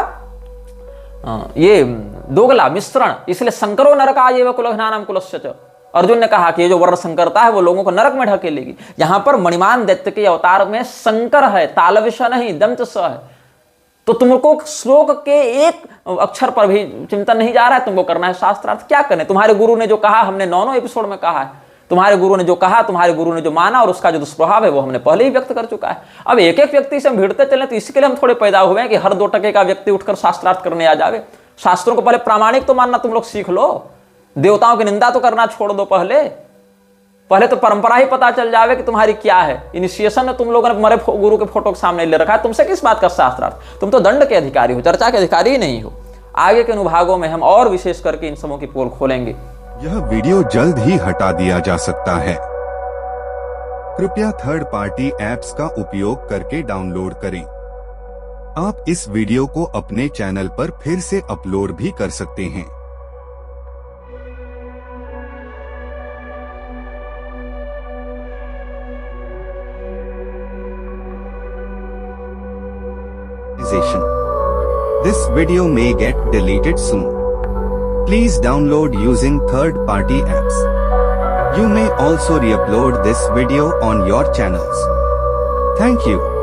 ये दोगला, मिश्रण। इसलिए शंकरो नरकायेव कुलघ्नानां कुलस्य च। अर्जुन ने कहा कि ये जो वर्ण संकरता है वो लोगों को नरक में ढकेलेगी। यहां पर मणिमान दैत्य के अवतार में शंकर है, तालविष नहीं, दंत स है। तो तुमको श्लोक के एक अक्षर पर भी चिंतन नहीं जा रहा है, तुमको करना है शास्त्रार्थ। क्या करने? तुम्हारे गुरु ने जो कहा, हमने 9 एपिसोड में कहा है। तुम्हारे गुरु ने जो कहा, तुम्हारे गुरु ने जो माना, और उसका जो दुष्प्रभाव है वो हमने पहले ही व्यक्त कर चुका है। अब एक एक व्यक्ति से हम भिड़ते चले तो इसके लिए हम थोड़े पैदा हुए हैं कि हर 2 टके का व्यक्ति उठकर शास्त्रार्थ करने आ जावे। शास्त्रों को पहले प्रामाणिक तो मानना तुम लोग सीख लो, देवताओं की निंदा तो करना छोड़ दो। पहले तो परंपरा ही पता चल जावे कि तुम्हारी क्या है। इनिशिएशन में तुम लोगों ने मरे गुरु के फोटो के सामने ले रखा है, तुमसे किस बात का शास्त्रार्थ? तुम तो दंड के अधिकारी हो, चर्चा के अधिकारी ही नहीं हो। आगे के अनुभागों में हम और विशेष करके इन सबों की पोल खोलेंगे। यह वीडियो जल्द ही हटा दिया जा सकता है। कृपया थर्ड पार्टी ऐप्स का उपयोग करके डाउनलोड करें। आप इस वीडियो को अपने चैनल पर फिर से अपलोड भी कर सकते हैं। This video may get deleted soon. Please download using third-party apps. You may also re-upload this video on your channels. Thank you.